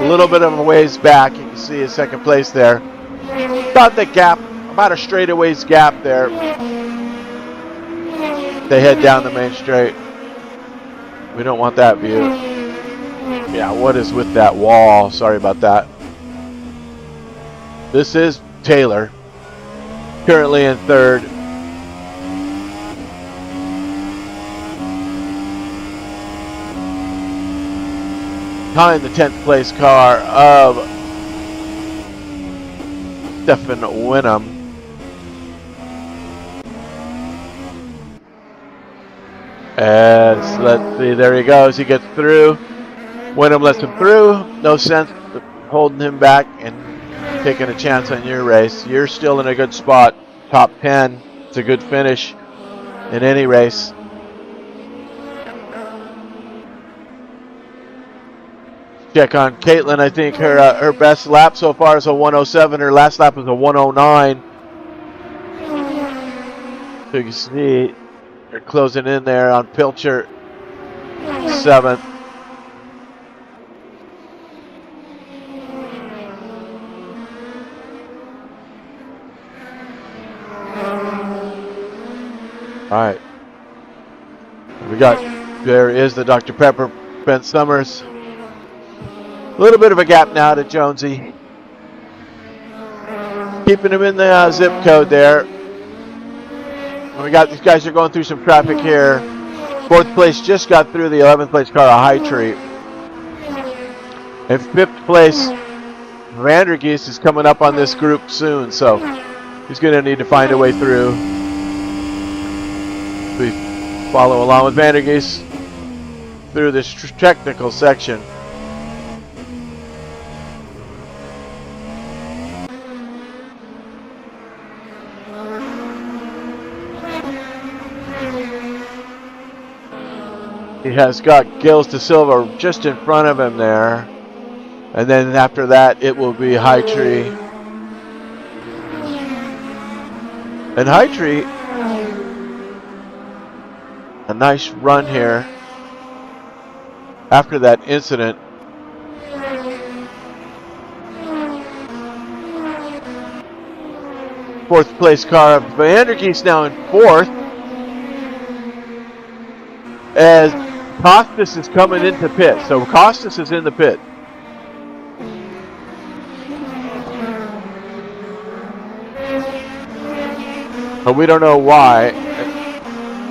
a little bit of a ways back. You can see his second place there. About the gap, about a straightaways gap there. They head down the main straight. We don't want that view. Yeah, what is with that wall? Sorry about that. This is Taylor, currently in 3rd. Behind the 10th place car of Stephen Winham. And let's see, there he goes. He gets through. Winham lets him through. No sense holding him back and taking a chance on your race. You're still in a good spot. Top 10. It's a good finish in any race. Check on Caitlin. I think her best lap so far is a 107. Her last lap was a 109. So you can see they're closing in there on Pilcher, 7th. All right. There is the Dr. Pepper, Ben Summers. A little bit of a gap now to Jonesy. Keeping him in the zip code there. And we got these guys are going through some traffic here. 4th place just got through the 11th place car, a High Tree. And 5th place, Vandergeest is coming up on this group soon, so he's going to need to find a way through. We follow along with Vandergeest through this technical section. He has got Gills de Silva just in front of him there. And then after that, it will be High Tree. And High Tree, a nice run here after that incident. Fourth place car of Vandergeest now in 4th. As Costas is coming into pit. So Costas is in the pit. But we don't know why.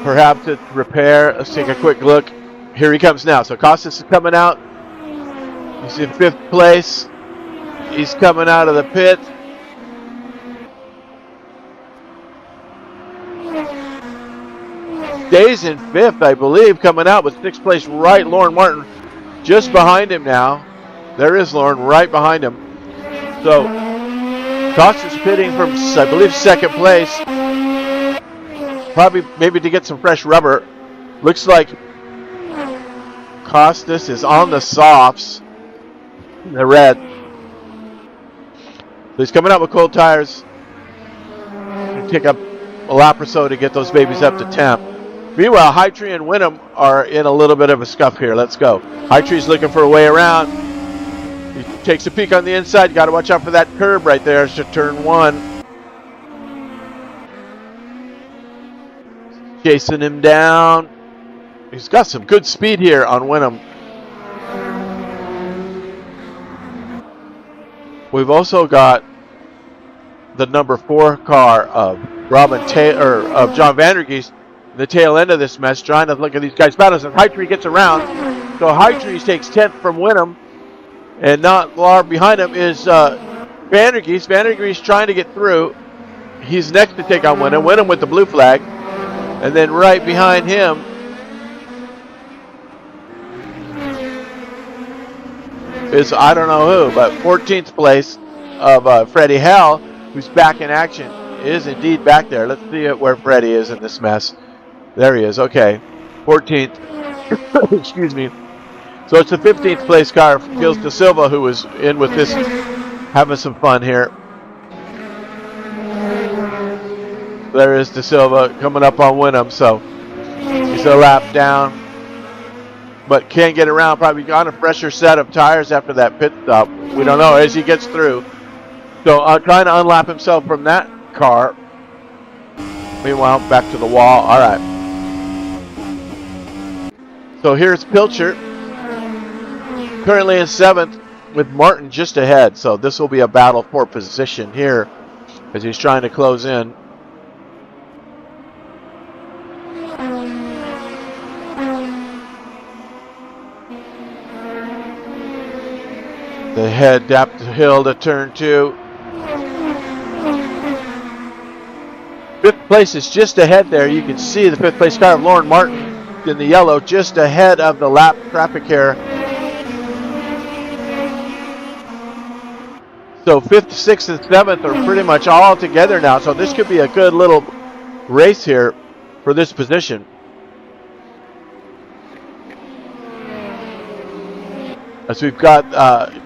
Perhaps it's repair. Let's take a quick look. Here he comes now. So Costas is coming out. He's in 5th place. He's coming out of the pit. Stays in 5th, I believe, coming out with 6th place right. Lauren Martin just behind him now. There is Lauren right behind him. So Costas pitting from, I believe, 2nd place. Probably maybe to get some fresh rubber. Looks like Costas is on the softs. The red. So he's coming out with cold tires. Take up a lap or so to get those babies up to temp. Meanwhile, High Tree and Wyndham are in a little bit of a scuff here. Let's go. High Tree's looking for a way around. He takes a peek on the inside. You got to watch out for that curb right there. It's to turn 1. Chasing him down. He's got some good speed here on Wyndham. We've also got the number 4 car of Robin Taylor, of John Vandergeest, the tail end of this mess, trying to look at these guys' battles. And High Tree gets around. So High Tree takes 10th from Wyndham. And not far behind him is Vandergeest. Vandergeest trying to get through. He's next to take on Wyndham. Wyndham with the blue flag. And then right behind him is, I don't know who, but 14th place of Freddie Hell, who's back in action, is indeed back there. Let's see where Freddie is in this mess. There he is. Okay. 14th. Excuse me. So it's the 15th place car, Gilles De Silva, who was in with this, having some fun here. There is De Silva coming up on Wyndham, so he's a lap down. But can't get around, probably got a fresher set of tires after that pit stop. We don't know as he gets through. So trying to unlap himself from that car. Meanwhile, back to the wall. All right. So here's Pilcher, currently in 7th with Martin just ahead. So this will be a battle for position here as he's trying to close in. They head up the hill to turn 2. 5th place is just ahead there. You can see the 5th place car of Lauren Martin in the yellow just ahead of the lap traffic here. So 5th, 6th, and 7th are pretty much all together now. So this could be a good little race here for this position. As we've got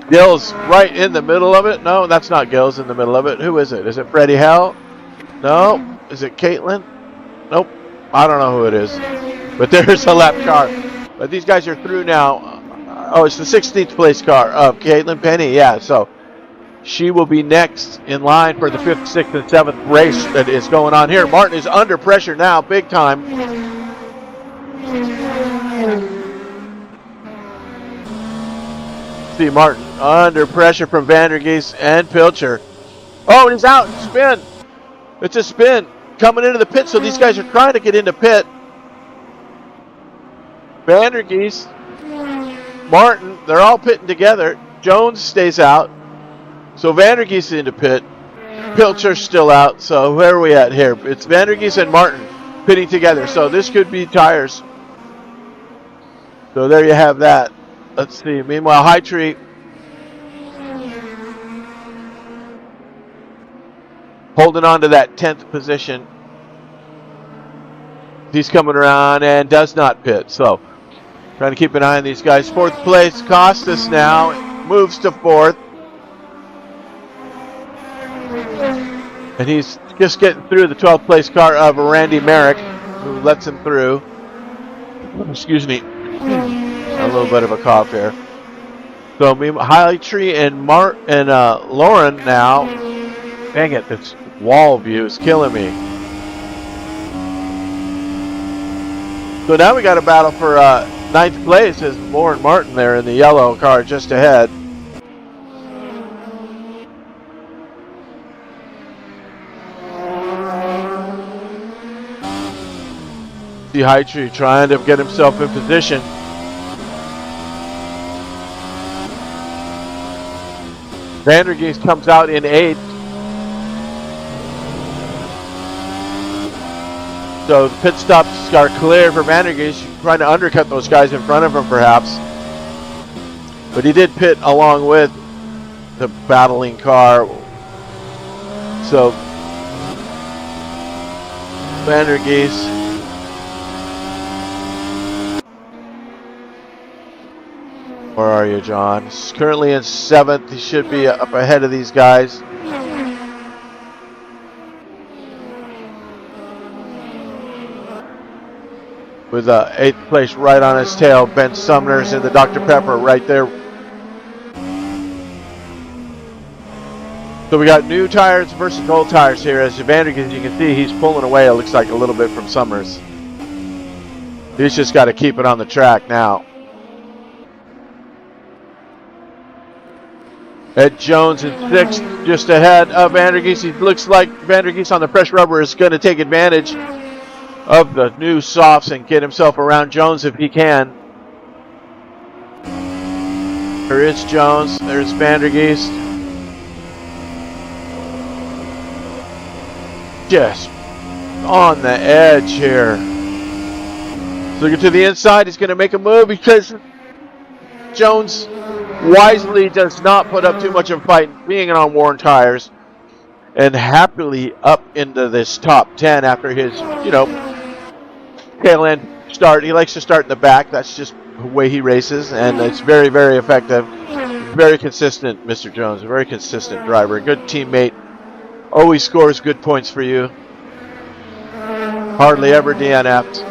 Gilles right in the middle of it. No, that's not Gilles in the middle of it. Who is it? Is it Freddie Hell? No. Is it Caitlin? Nope. I don't know who it is. But there's a lap car. But these guys are through now. Oh, it's the 16th place car of Caitlin Penny. Yeah, so she will be next in line for the 5th, 6th, and 7th race that is going on here. Martin is under pressure now, big time. See Martin under pressure from Vandergeest and Pilcher. Oh, and he's out. Spin. It's a spin coming into the pit. So these guys are trying to get into pit. Vandergeest, Martin, they're all pitting together. Jones stays out. So Vandergeest is into pit. Pilcher's still out. So where are we at here? It's Vandergeest and Martin pitting together. So this could be tires. So there you have that. Let's see. Meanwhile, High Tree holding on to that 10th position. He's coming around and does not pit. So trying to keep an eye on these guys. 4th place, Costas now moves to 4th. And he's just getting through the 12th place car of Randy Merrick, who lets him through. Excuse me. A little bit of a cough here. So High Tree and Lauren now. Dang it, this wall view is killing me. So now we got a battle for 9th place is Lauren Martin there in the yellow car just ahead. See Heitree trying to get himself in position. Vandergeest comes out in 8th. So the pit stops are clear for Vandergeest, trying to undercut those guys in front of him perhaps. But he did pit along with the battling car. So Vandergeest where are you, John? He's currently in 7th. He should be up ahead of these guys. With 8th place right on his tail. Ben Sumner's in the Dr. Pepper right there. So we got new tires versus old tires here. As Vandergeest, you can see, he's pulling away, it looks like, a little bit from Summers. He's just got to keep it on the track now. Ed Jones in 6th, just ahead of Vandergeest. It looks like Vandergeest on the fresh rubber is going to take advantage of the new softs and get himself around Jones if he can. There is Jones. There's Vandergeest. Just on the edge here. Looking to the inside. He's going to make a move because Jones wisely does not put up too much of a fight, being on worn tires, and happily up into this top 10 after his, tail end start. He likes to start in the back. That's just the way he races, and it's very, very effective. Very consistent, Mr. Jones. A very consistent driver. A good teammate. Always scores good points for you. Hardly ever DNF'd.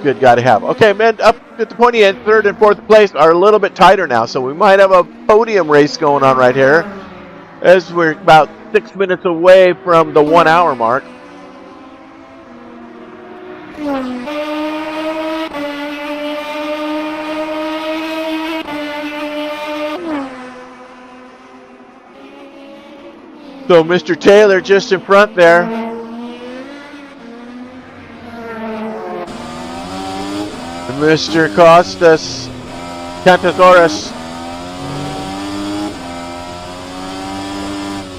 Good guy to have. Okay, men, up at the pointy end, 3rd and 4th place are a little bit tighter now, so we might have a podium race going on right here, as we're about 6 minutes away from the 1 hour mark. So Mr. Taylor just in front there. Mr. Cantadoras.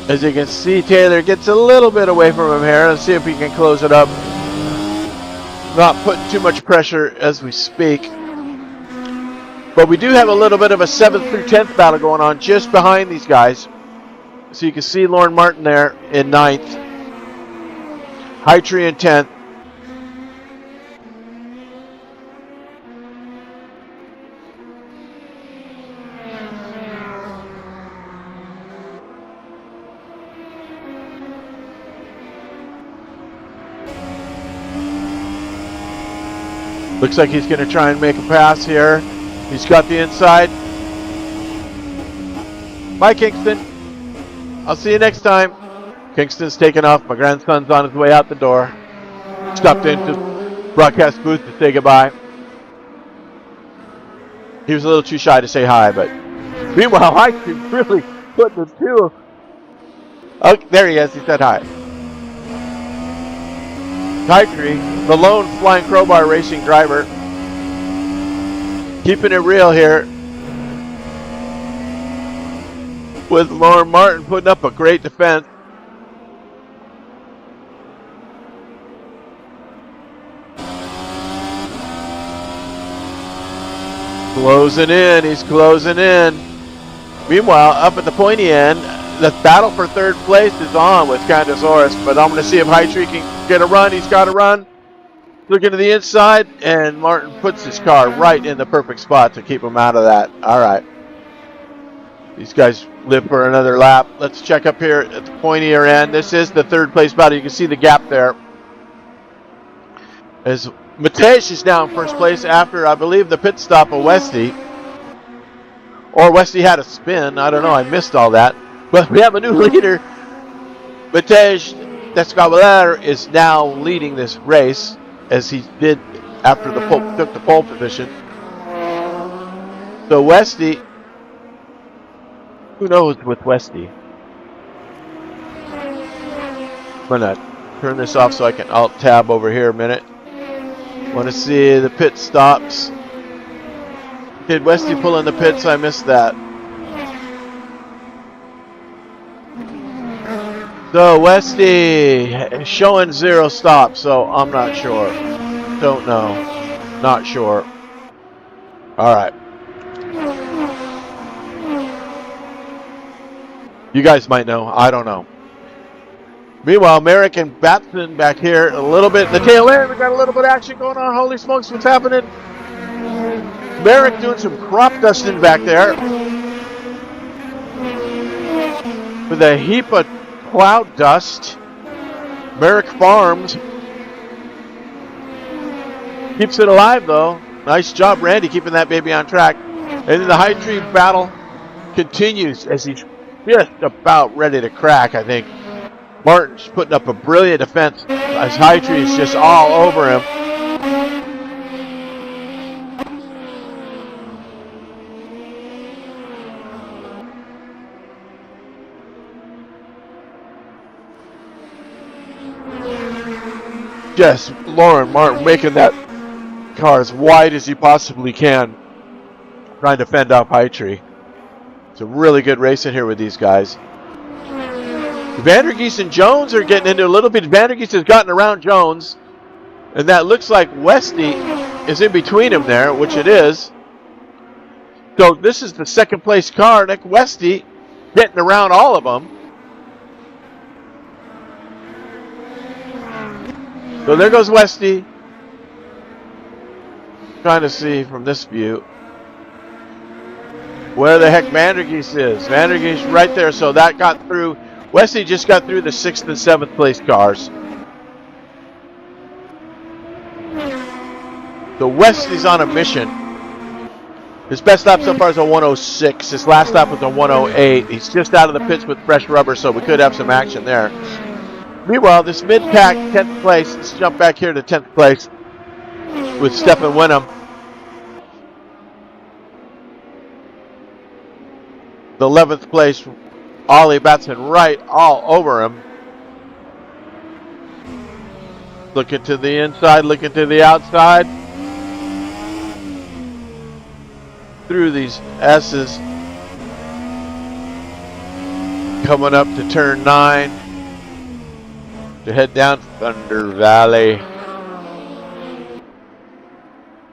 As you can see, Taylor gets a little bit away from him here. Let's see if we can close it up. Not putting too much pressure as we speak. But we do have a little bit of a 7th through 10th battle going on just behind these guys. So you can see Lauren Martin there in 9th. Heitree in 10th. Looks like he's going to try and make a pass here. He's got the inside. Bye, Kingston. I'll see you next time. Kingston's taking off. My grandson's on his way out the door. Stopped into the broadcast booth to say goodbye. He was a little too shy to say hi, but meanwhile, Heitree really put the two. Oh, there he is. He said hi. Heitree, the lone flying crowbar racing driver, keeping it real here, with Lauren Martin putting up a great defense. Closing in, he's closing in. Meanwhile, up at the pointy end, the battle for 3rd place is on with Cantasaurus, but I'm going to see if Heitree can get a run. He's got a run. Looking to the inside, and Martin puts his car right in the perfect spot to keep him out of that. All right. These guys live for another lap. Let's check up here at the pointier end. This is the 3rd place battle. You can see the gap there. As Matej is now in 1st place after, I believe, the pit stop of Westy. Or Westy had a spin. I don't know. I missed all that. But we have a new leader. Matej Descabler is now leading this race, as he did after the took the pole position. So Westy, who knows with Westy? I'm gonna turn this off so I can alt tab over here a minute. Want to see the pit stops. Did Westy pull in the pits? I missed that. So Westy showing 0 stops, so I'm not sure. Don't know. Not sure. All right. You guys might know. I don't know. Meanwhile, Merrick and Batson back here a little bit in the tail end. We got a little bit of action going on. Holy smokes, what's happening? Merrick doing some crop dusting back there with a heap of cloud dust. Merrick Farms keeps it alive though. Nice job, Randy, keeping that baby on track. And then the high tree battle continues as he's just about ready to crack, I think. Martin's putting up a brilliant defense as High Tree is just all over him. Just Lauren Martin making that car as wide as he possibly can, trying to fend off High Tree. It's a really good race in here with these guys. Vandergeest and Jones are getting into a little bit. Vandergeest has gotten around Jones, and that looks like Westy is in between him there, which it is. So this is the second place car. Nick Westy getting around all of them. So there goes Westy. Trying to see from this view where the heck Vandergeest is. Vandergeest right there, so that got through. Westy just got through the 6th and 7th place cars. So Westy's on a mission. His best lap so far is a 106. His last lap was a 108. He's just out of the pits with fresh rubber, so we could have some action there. Meanwhile, this mid-pack 10th place, let's jump back here to 10th place with Stephen Wenham. The 11th place, Ollie Batson right all over him. Looking to the inside, looking to the outside. Through these S's. Coming up to turn 9. To head down Thunder Valley.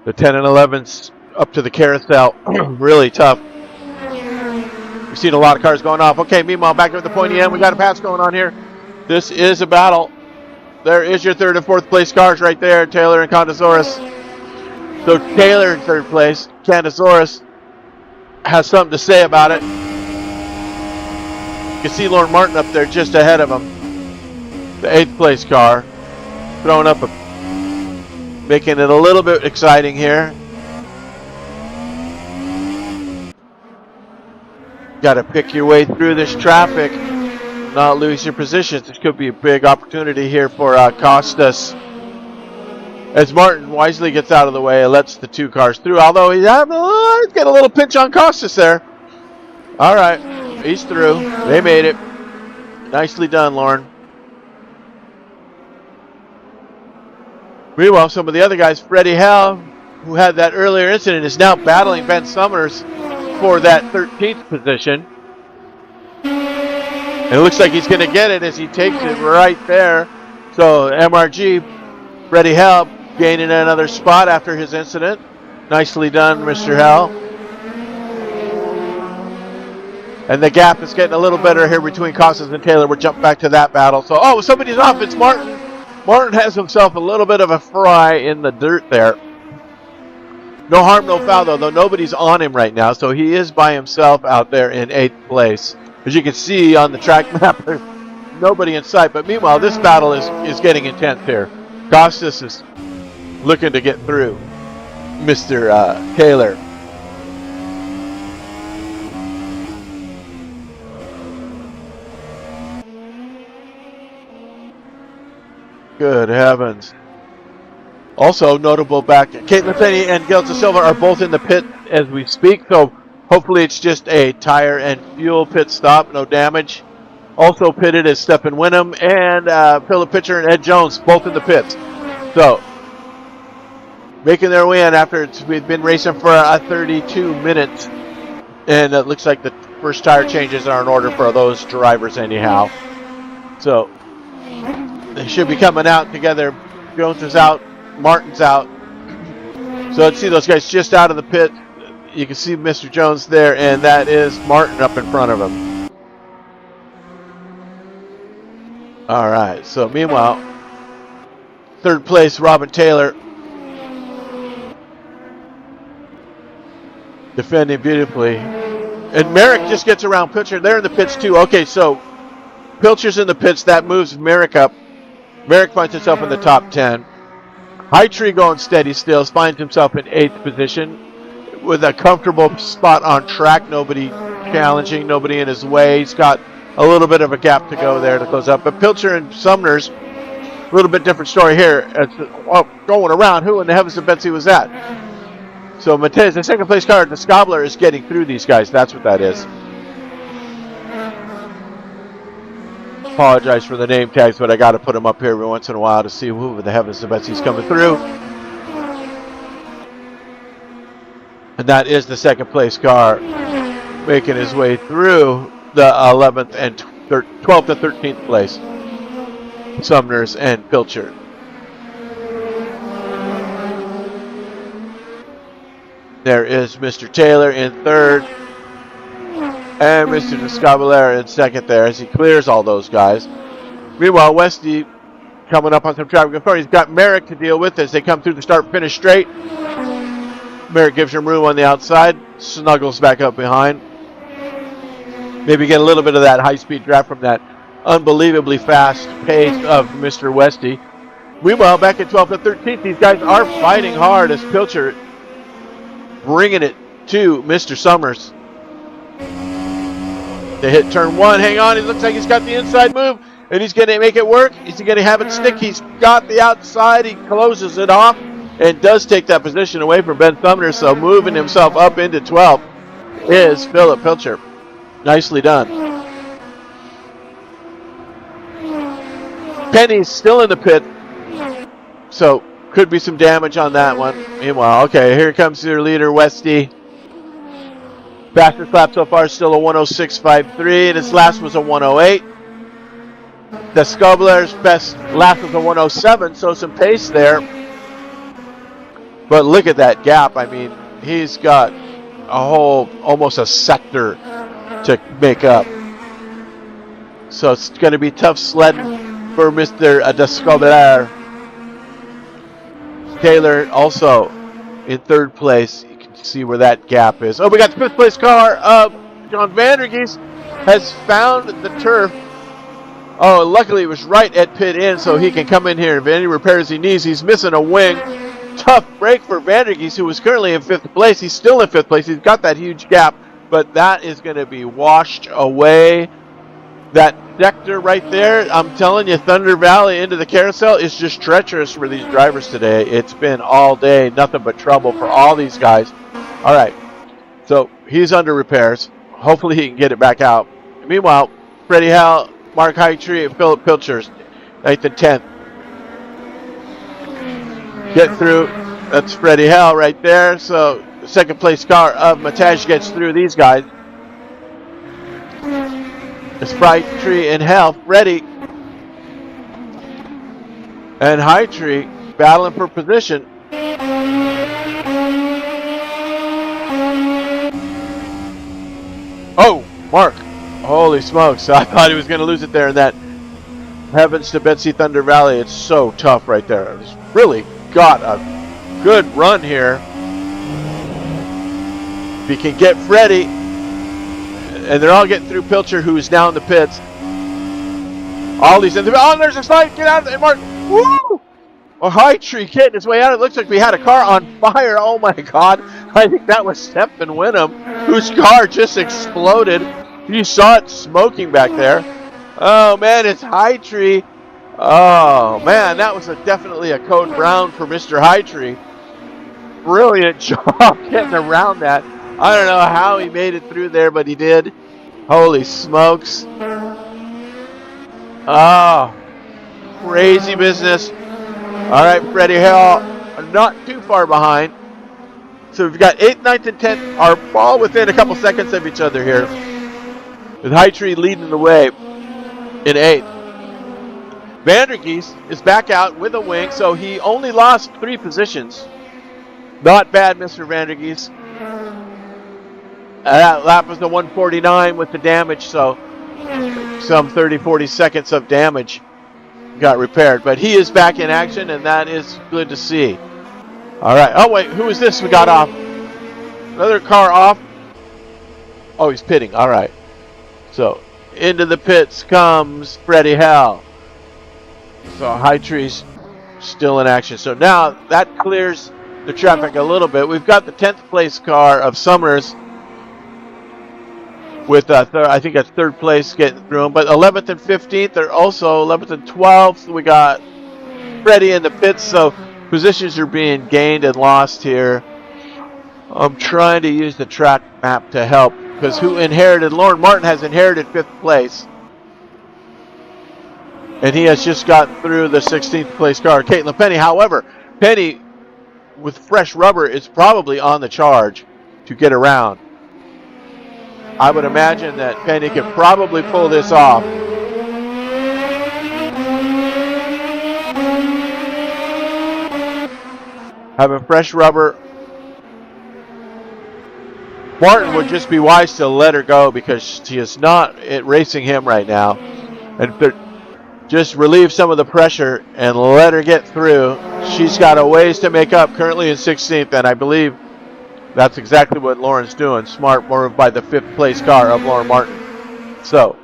The 10 and 11's up to the carousel. Really tough. We've seen a lot of cars going off. Okay, meanwhile, back at the pointy end, we got a pass going on here. This is a battle. There is your 3rd and 4th place cars right there, Taylor and Candasaurus. So Taylor in 3rd place. Candasaurus has something to say about it. You can see Lauren Martin up there just ahead of him. The 8th place car. Throwing up making it a little bit exciting here. Got to pick your way through this traffic, not lose your positions. This could be a big opportunity here for Costas. As Martin wisely gets out of the way and lets the 2 cars through, although he's got a little pinch on Costas there. All right, he's through. They made it. Nicely done, Lauren. Meanwhile, some of the other guys, Freddie Hell, who had that earlier incident, is now battling Ben Summers for that 13th position. And it looks like he's going to get it as he takes it right there. So MRG, Freddie Hell, gaining another spot after his incident. Nicely done, Mr. Hell. And the gap is getting a little better here between Costas and Taylor. We'll jump back to that battle. So, oh, somebody's off. It's Martin. Martin has himself a little bit of a fry in the dirt there. No harm, no foul, though nobody's on him right now, so he is by himself out there in 8th place. As you can see on the track map, there's nobody in sight. But meanwhile, this battle is getting intense here. Costas is looking to get through Mr. Taylor. Good heavens. Also notable back, Caitlin Finney and Gelsa Silva are both in the pit as we speak, so hopefully it's just a tire and fuel pit stop, no damage. Also pitted is Stephen Wenham and Philip Pitcher and Ed Jones, both in the pits. So making their way in after we've been racing for 32 minutes. And it looks like the first tire changes are in order for those drivers anyhow. So they should be coming out together. Jones is out. Martin's out. So let's see those guys just out of the pit. You can see Mr. Jones there, and that is Martin up in front of him. All right, so meanwhile, third place, Robin Taylor. Defending beautifully. And Merrick just gets around Pilcher. They're in the pits too. Okay, so Pilcher's in the pits. That moves Merrick up. Merrick finds himself in the top 10. High Tree going steady still. Finds himself in 8th position with a comfortable spot on track. Nobody challenging, nobody in his way. He's got a little bit of a gap to go there to close up. But Pilcher and Sumner's, a little bit different story here. It's, going around. Who in the heavens of Betsy was that? So Matez, the second place car, the Scobler is getting through these guys. That's what that is. Apologize for the name tags, but I got to put them up here every once in a while to see who the heavens of Betsy's coming through. And that is the second place car making his way through the 11th and 12th and 13th place. Sumners and Pilcher. There is Mr. Taylor in third. And Mr. Descabellera in second there as he clears all those guys. Meanwhile, Westy coming up on some traffic authority. He's got Merrick to deal with as they come through the start-finish straight. Merrick gives him room on the outside. Snuggles back up behind. Maybe get a little bit of that high-speed draft from that unbelievably fast pace of Mr. Westy. Meanwhile, back at 12th and 13th, these guys are fighting hard as Pilcher bringing it to Mr. Summers. They hit turn one. Hang on. It looks like he's got the inside move, and he's going to make it work. Is he going to have it stick? He's got the outside. He closes it off and does take that position away from Ben Sumner. So moving himself up into 12th is Philip Pilcher. Nicely done. Penny's still in the pit, so could be some damage on that one. Meanwhile, okay, here comes your leader, Westy. Fastest lap so far is still a 106.53, and his last was a 108. The Scobler's best lap was a 107, so some pace there. But look at that gap. I mean, he's got a whole, almost a sector to make up. So it's going to be tough sledding for Mr. Descobler. Taylor also in third place. You can see where that gap is. Oh, we got the fifth place car of John Vandergeest has found the turf. Oh, luckily it was right at pit in, so he can come in here. If any repairs he needs, he's missing a wing. Tough break for Vandergeest, who was currently in fifth place. He's still in fifth place. He's got that huge gap, but that is going to be washed away. That sector right there, I'm telling you, Thunder Valley into the carousel is just treacherous for these drivers today. It's been all day, nothing but trouble for all these guys. All right, so he's under repairs. Hopefully he can get it back out. Meanwhile, Freddie Howell, Mark Hightree, and Philip Pilchers, 8th and 10th. Get through. That's Freddie Howell right there. So the second place car of Mataj gets through these guys. It's Hightree and Hell, Freddie and Hightree battling for position. Oh, Mark. Holy smokes. I thought he was going to lose it there in that Heavens to Betsy Thunder Valley. It's so tough right there. It's really got a good run here. If he can get Freddie, and they're all getting through Pilcher, who is now in the pits. All these in the... Oh, there's a slide. Get out of there, Mark. Woo! A Hightree getting his way out. It looks like we had a car on fire. Oh, my God. I think that was Stephen Winham, whose car just exploded. You saw it smoking back there. Oh, man, it's Hightree. Oh, man, that was definitely a code brown for Mr. Hightree. Brilliant job getting around that. I don't know how he made it through there, but he did. Holy smokes. Oh, crazy business. All right, Freddie Hall not too far behind. So we've got 8th, 9th, and 10th are all within a couple seconds of each other here, with High Tree leading the way in 8th. Vandergeest is back out with a wing, so he only lost 3 positions. Not bad, Mr. Vandergeest. That lap was the 149 with the damage, so some 30-40 seconds of damage got repaired. But he is back in action, and that is good to see. All right. Oh, wait. Who is this we got off? Another car off. Oh, he's pitting. All right. So into the pits comes Freddie Hell. So High Tree's still in action. So now that clears the traffic a little bit. We've got the 10th place car of Summers with I think that's 3rd place getting through them. But 11th and 15th are also 11th and 12th. We got Freddie in the pits. So positions are being gained and lost here. I'm trying to use the track map to help, because who inherited? Lauren Martin has inherited 5th place. And he has just gotten through the 16th place car, Caitlin Penny. However, Penny, with fresh rubber, is probably on the charge to get around. I would imagine that Penny could probably pull this off. Having fresh rubber, Martin would just be wise to let her go, because she is not racing him right now. And just relieve some of the pressure and let her get through. She's got a ways to make up, currently in 16th, and I believe that's exactly what Lauren's doing. Smart move by the 5th place car of Lauren Martin. So,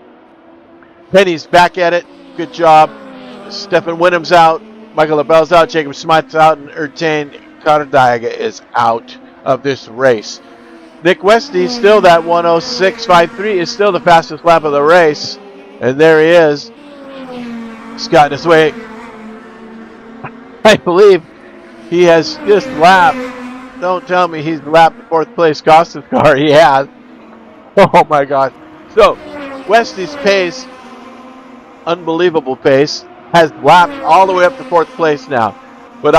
Penny's back at it. Good job. Stephen Wyndham's out. Michael LaBelle's out. Jacob Smith's out. And Ertain Cardaga is out of this race. Nick Westy, still that 106.53, is still the fastest lap of the race. And there he is. He's gotten his way. I believe he has just lapped. Don't tell me he's lapped the 4th place Costa's car. He has. Oh my God. So, Westy's pace, unbelievable pace, has lapped all the way up to 4th place now. But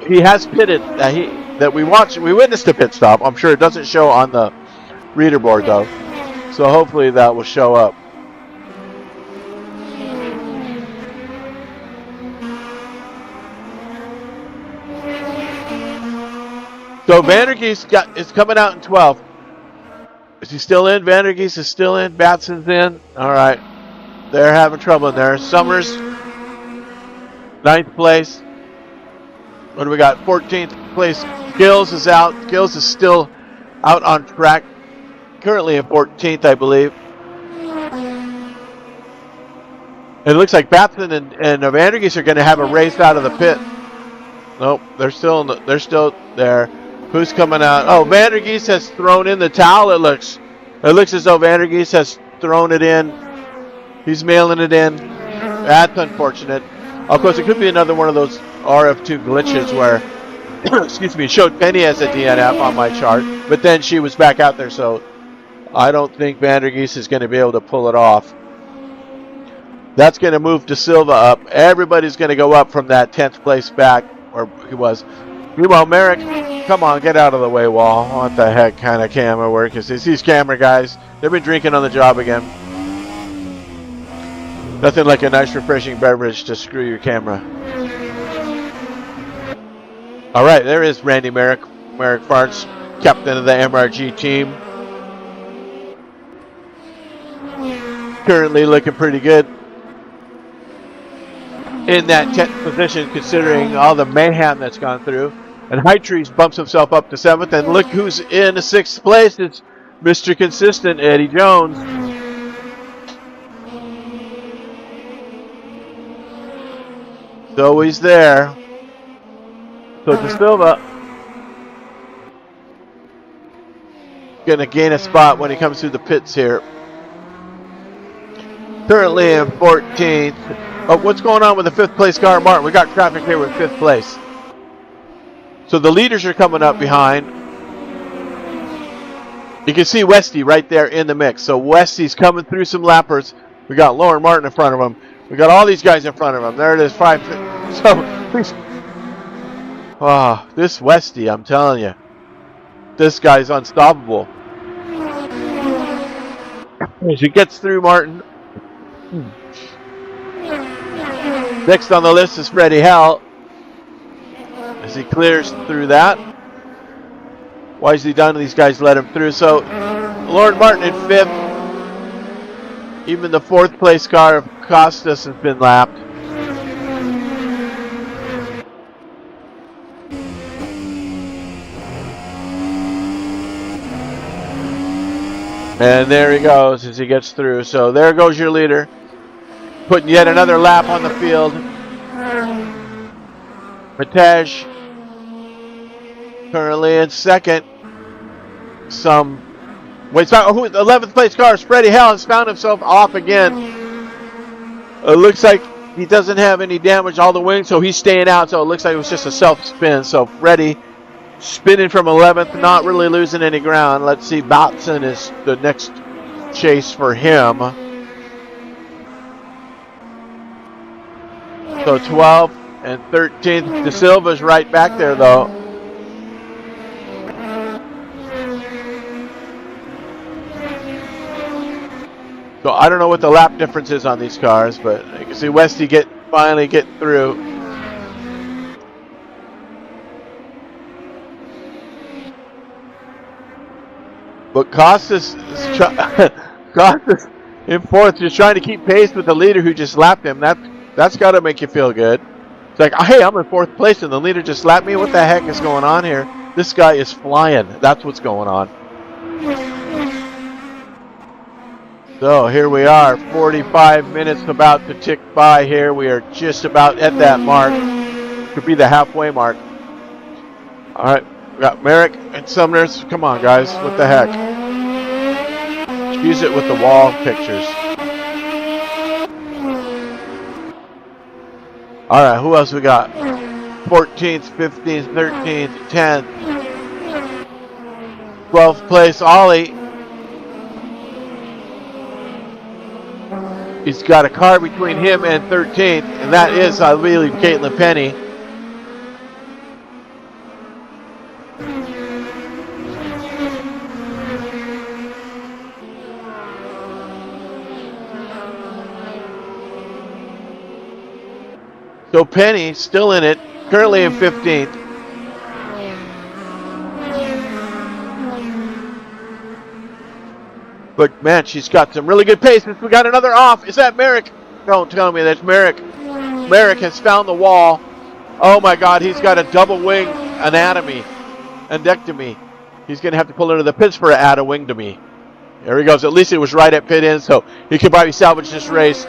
he has pitted. We witnessed a pit stop. I'm sure it doesn't show on the reader board though. So hopefully that will show up. So Vandergeest is coming out in 12th. Is he still in? Vandergeest is still in. Batson's in. All right. They're having trouble in there. Summers, 9th place. What do we got? 14th place. Gills is out. Gills is still out on track. Currently in 14th, I believe. It looks like Batson and Vandergeest are going to have a race out of the pit. Nope, they're still there. Who's coming out? Oh, Vandergeest has thrown in the towel. It looks as though Vandergeest has thrown it in. He's mailing it in. That's unfortunate. Of course, it could be another one of those RF2 glitches where, excuse me, it showed Penny as a DNF on my chart, but then she was back out there, so I don't think Vandergeest is going to be able to pull it off. That's going to move De Silva up. Everybody's going to go up from that 10th place back, where he was. Meanwhile, Merrick, come on, get out of the way, Wall. What the heck kind of camera work is this? These camera guys, they've been drinking on the job again. Nothing like a nice, refreshing beverage to screw your camera. All right, there is Randy Merrick. Merrick Farts, captain of the MRG team. Currently looking pretty good in that 10th position, considering all the mayhem that's gone through. And High Trees bumps himself up to 7th, and look who's in 6th place. It's Mr. Consistent, Eddie Jones. So he's there. So De Silva going to gain a spot when he comes through the pits here. Currently in 14th. Oh, what's going on with the 5th place car, Martin? We got traffic here with 5th place. So the leaders are coming up behind. You can see Westy right there in the mix. So Westy's coming through some lappers. We got Lauren Martin in front of him. We got all these guys in front of him. There it is, 5. So Oh, this Westy, I'm telling you. This guy's unstoppable. As he gets through Martin. Next on the list is Freddie Hell. As he clears through that. Wisely done, these guys let him through. So, Lord Martin in 5th. Even the 4th place car of Costas has been lapped. And there he goes as he gets through. So there goes your leader. Putting yet another lap on the field. Matej currently in 2nd. Wait, 11th place car, Freddie Hell, has found himself off again. It looks like he doesn't have any damage all the wings, so he's staying out. So it looks like it was just a self-spin. So Freddie spinning from 11th, not really losing any ground. Let's see, Batson is the next chase for him. So 12th and 13th. De Silva's right back there, though. So I don't know what the lap difference is on these cars, but you can see Westy finally get through. But Costas in 4th, just trying to keep pace with the leader who just lapped him. That's got to make you feel good. It's like, hey, I'm in 4th place and the leader just lapped me. What the heck is going on here? This guy is flying. That's what's going on. So here we are, 45 minutes about to tick by here. We are just about at that mark. Could be the halfway mark. All right, we got Merrick and Sumners. Come on, guys. What the heck? Excuse it with the wall pictures. All right, who else we got? 14th, 15th, 13th, 10th. 12th place, Ollie. He's got a car between him and 13th, and that is, I believe, Caitlin Penny. So Penny still in it, currently in 15th. But man, she's got some really good pace. We got another off. Is that Merrick? Don't tell me that's Merrick. Merrick has found the wall. Oh my God, he's got a double wing endectomy. He's going to have to pull into the pits for an add-a-wingtomy. There he goes. At least it was right at pit in, so he could probably salvage this race.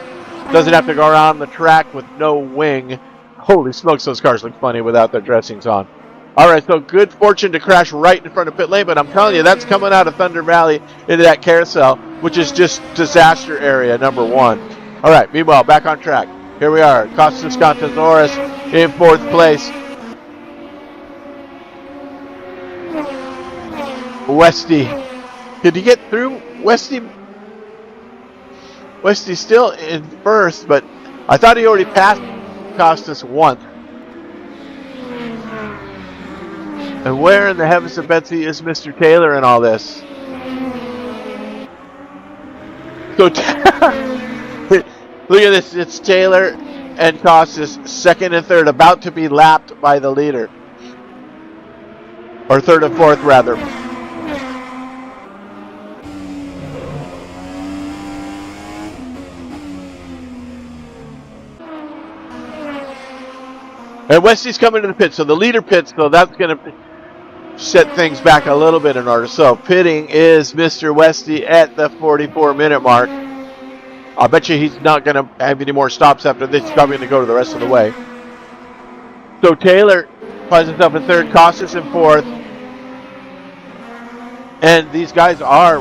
Doesn't have to go around the track with no wing. Holy smokes, those cars look funny without their dressings on. All right, so good fortune to crash right in front of pit lane, but I'm telling you, that's coming out of Thunder Valley into that carousel, which is just disaster area number 1. All right, meanwhile, back on track. Here we are, Costas Contazoris in 4th place. Westy. Did he get through? Westy's still in 1st, but I thought he already passed Costas once. And where in the heavens of Betsy is Mr. Taylor in all this? So look at this. It's Taylor and Costas, 2nd and 3rd, about to be lapped by the leader. Or 3rd and 4th, rather. And Westy's coming to the pit, so the leader pits, so that's going to set things back a little bit in order. So pitting is Mr. Westy at the 44-minute mark. I'll bet you he's not going to have any more stops after this. He's probably going to go to the rest of the way. So Taylor finds himself in 3rd, Costas in 4th. And these guys are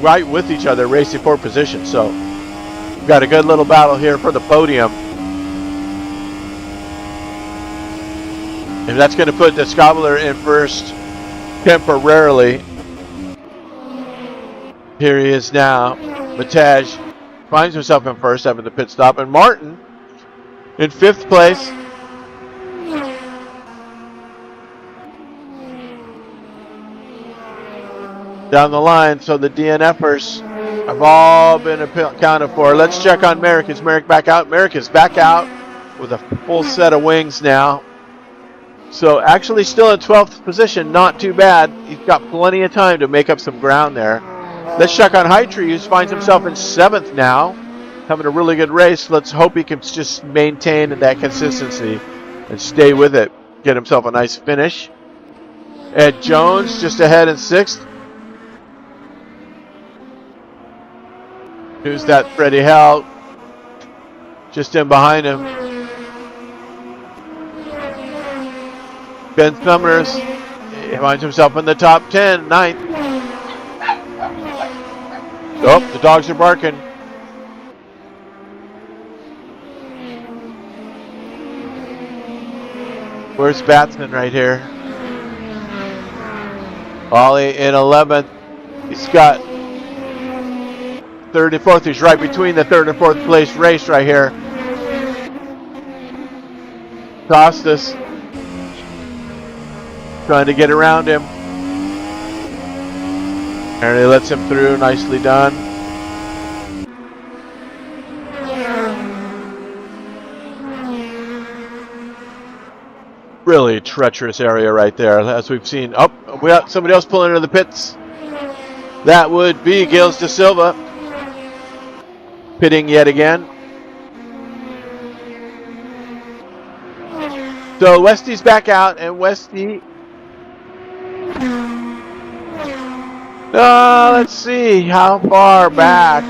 right with each other, racing for position. So we've got a good little battle here for the podium. And that's going to put the Scobbler in 1st temporarily. Here he is now. Matej finds himself in 1st after the pit stop. And Martin in 5th place. down the line. So the DNFers have all been accounted for. Let's check on Merrick. Is Merrick back out? Merrick is back out with a full set of wings now. So actually still in 12th position, not too bad. He's got plenty of time to make up some ground there. Let's check on Hytree, who finds himself in 7th now, having a really good race. Let's hope he can just maintain that consistency and stay with it. Get himself a nice finish. Ed Jones just ahead in 6th. Who's that? Freddie Howell just in behind him. Ben Summers, he finds himself in the top 10, 9th. Oh, the dogs are barking. Where's Batson right here? Ollie in 11th. He's got 3rd and 4th. He's right between the 3rd and 4th place race right here. Costas trying to get around him. And he lets him through. Nicely done. Really treacherous area right there, as we've seen. Oh, we got somebody else pulling into the pits. That would be Gilles de Silva. Pitting yet again. So Westy's back out, and Westy... let's see how far back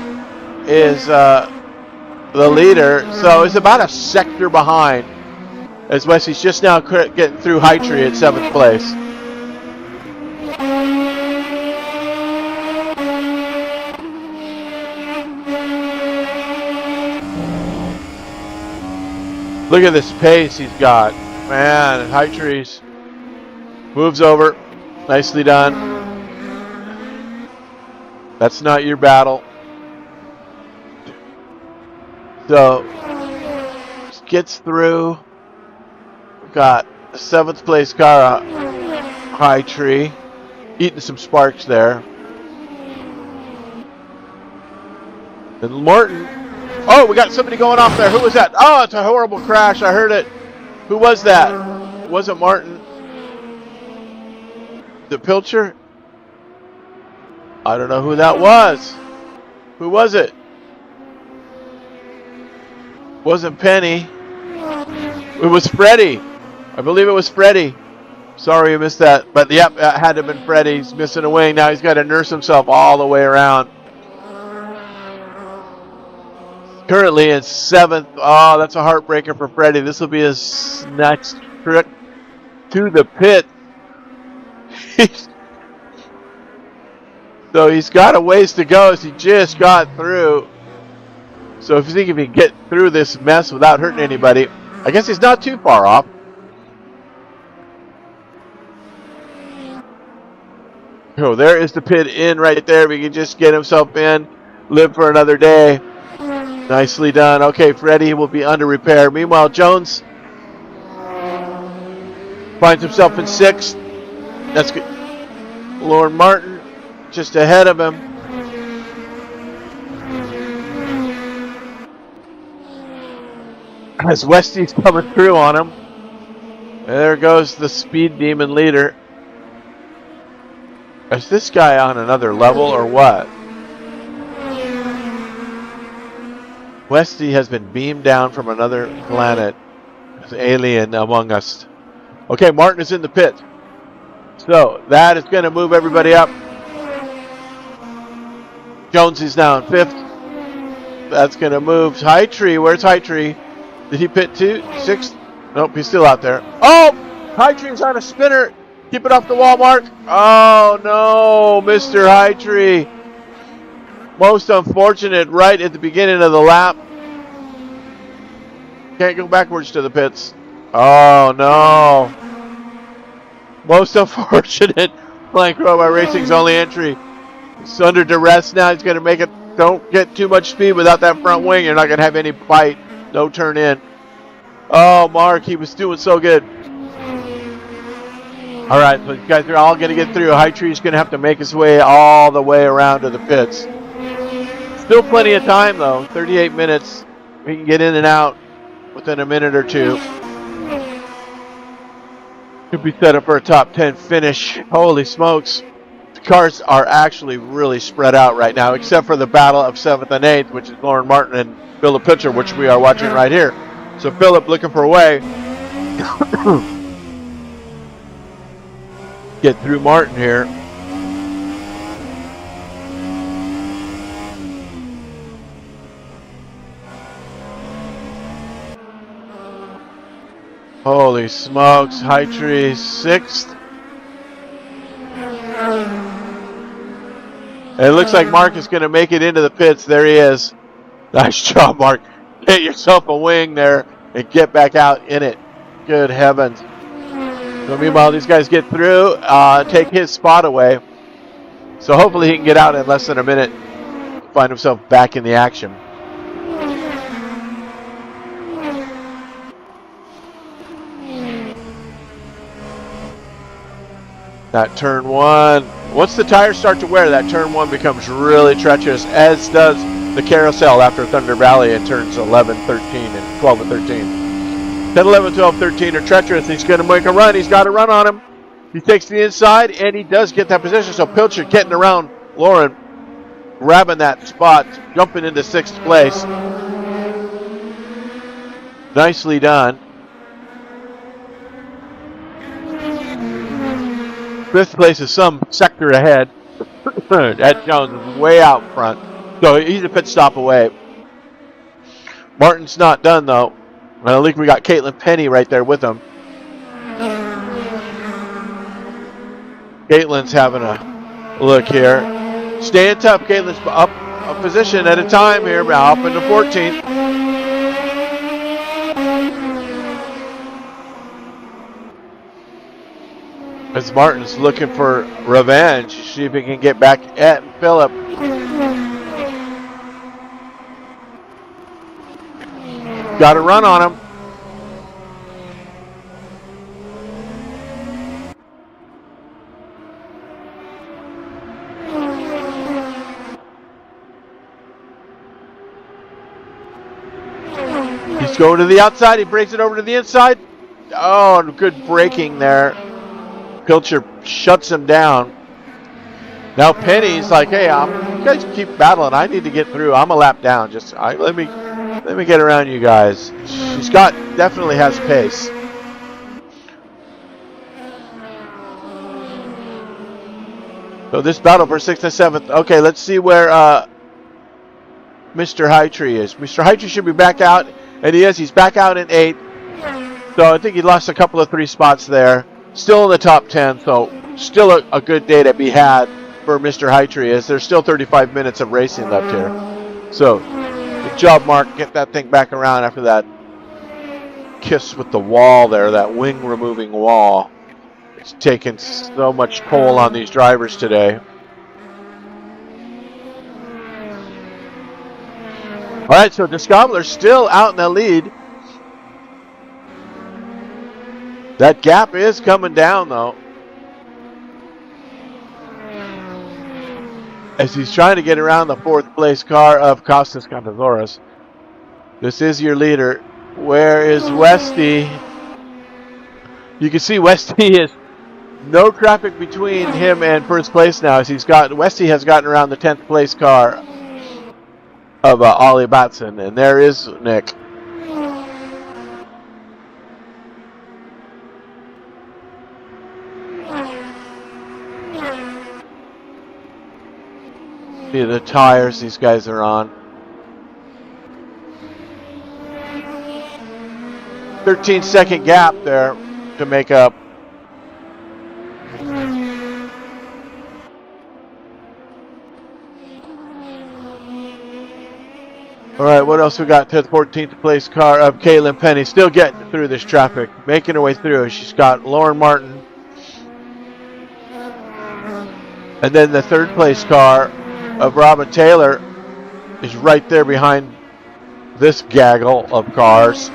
is the leader. So it's about a sector behind, as Westy's just now getting through Hytree at 7th place. Look at this pace he's got. Man, Hytree's moves over. Nicely done. That's not your battle. So, gets through. Got a 7th place car, Hytree, eating some sparks there. And Martin. Oh, we got somebody going off there. Who was that? Oh, it's a horrible crash. I heard it. Who was that? It wasn't Martin. The Pilcher? I don't know who that was. Who was it? Wasn't Penny. It was Freddie. I believe it was Freddie. Sorry I missed that. But yep, it had to have been Freddie. He's missing a wing. Now he's got to nurse himself all the way around. Currently in 7th. Oh, that's a heartbreaker for Freddie. This will be his next trip to the pit. So he's got a ways to go as he just got through. So if you think if he can get through this mess without hurting anybody, I guess he's not too far off. Oh, there is the pit in right there. If he can just get himself in, live for another day. Nicely done. Okay, Freddie will be under repair. Meanwhile, Jones finds himself in 6th. That's good. Lauren Martin just ahead of him. As Westy's coming through on him. There goes the speed demon leader. Is this guy on another level or what? Westy has been beamed down from another planet. There's an alien among us. Okay, Martin is in the pit. So that is going to move everybody up. Jones is now in 5th. That's going to move Hytree. Where's Hytree? Did he pit 6th? Nope, he's still out there. Oh! Hytree's on a spinner. Keep it off the wall, Mark. Oh, no, Mr. Hytree. Most unfortunate right at the beginning of the lap. Can't go backwards to the pits. Oh, no. Most unfortunate. Flying Crowbar Racing's only entry. He's under duress now. He's going to make it. Don't get too much speed without that front wing. You're not going to have any bite. No turn in. Oh, Mark, he was doing so good. All right, so you guys are all going to get through. High Tree's going to have to make his way all the way around to the pits. Still plenty of time, though. 38 minutes. We can get in and out within a minute or two. Could be set up for a top 10 finish. Holy smokes. The cars are actually really spread out right now, except for the battle of 7th and 8th, which is Lauren Martin and Philip Pitcher, which we are watching right here. So Philip looking for a way. Get through Martin here. Holy smokes, High Tree 6th. It looks like Mark is going to make it into the pits. There he is. Nice job, Mark. Get yourself a wing there and get back out in it. Good heavens. So meanwhile, these guys get through, take his spot away. So hopefully he can get out in less than a minute, find himself back in the action. That turn 1. Once the tires start to wear, that turn 1 becomes really treacherous, as does the carousel after Thunder Valley in turns 11, 13, and 12 and 13. 10, 11, 12, 13 are treacherous. He's going to make a run. He's got a run on him. He takes the inside, and he does get that position. So Pilcher getting around Lauren, grabbing that spot, jumping into 6th place. Nicely done. 5th place is some sector ahead. Ed Jones is way out front. So he's a pit stop away. Martin's not done, though. I think we got Caitlin Penny right there with him. Caitlin's having a look here. Staying tough. Caitlin's up a position at a time here. Up into 14th. As Martin's looking for revenge. See if he can get back at Phillip. Got a run on him. He's going to the outside. He breaks it over to the inside. Oh, good braking there. Pilcher shuts him down. Now Penny's like, hey, you guys keep battling. I need to get through. I'm a lap down. Just let me get around you guys. She's definitely has pace. So this battle for 6th and 7th. Okay, let's see where Mr. High Tree is. Mr. High Tree should be back out, and he is. He's back out in 8th. So I think he lost a couple of 3 spots there. Still in the top 10, so still a good day to be had for Mr. High Tree, as there's still 35 minutes of racing left here. So good job, Mark. Get that thing back around after that kiss with the wall there, that wing removing wall. It's taken so much toll on these drivers today. All right, so DeScobler's still out in the lead. That gap is coming down, though, as he's trying to get around the 4th place car of Costas Cantazores. This is your leader. Where is Westy? You can see Westy is no traffic between him and 1st place now, as Westy has gotten around the 10th place car of Ollie Batson, and there is Nick. See the tires these guys are on. 13-second gap there to make up. All right, what else we got? 10th, 14th place car of Caitlin Penny, still getting through this traffic, making her way through. She's got Lauren Martin, and then the 3rd place car of Robin Taylor is right there behind this gaggle of cars.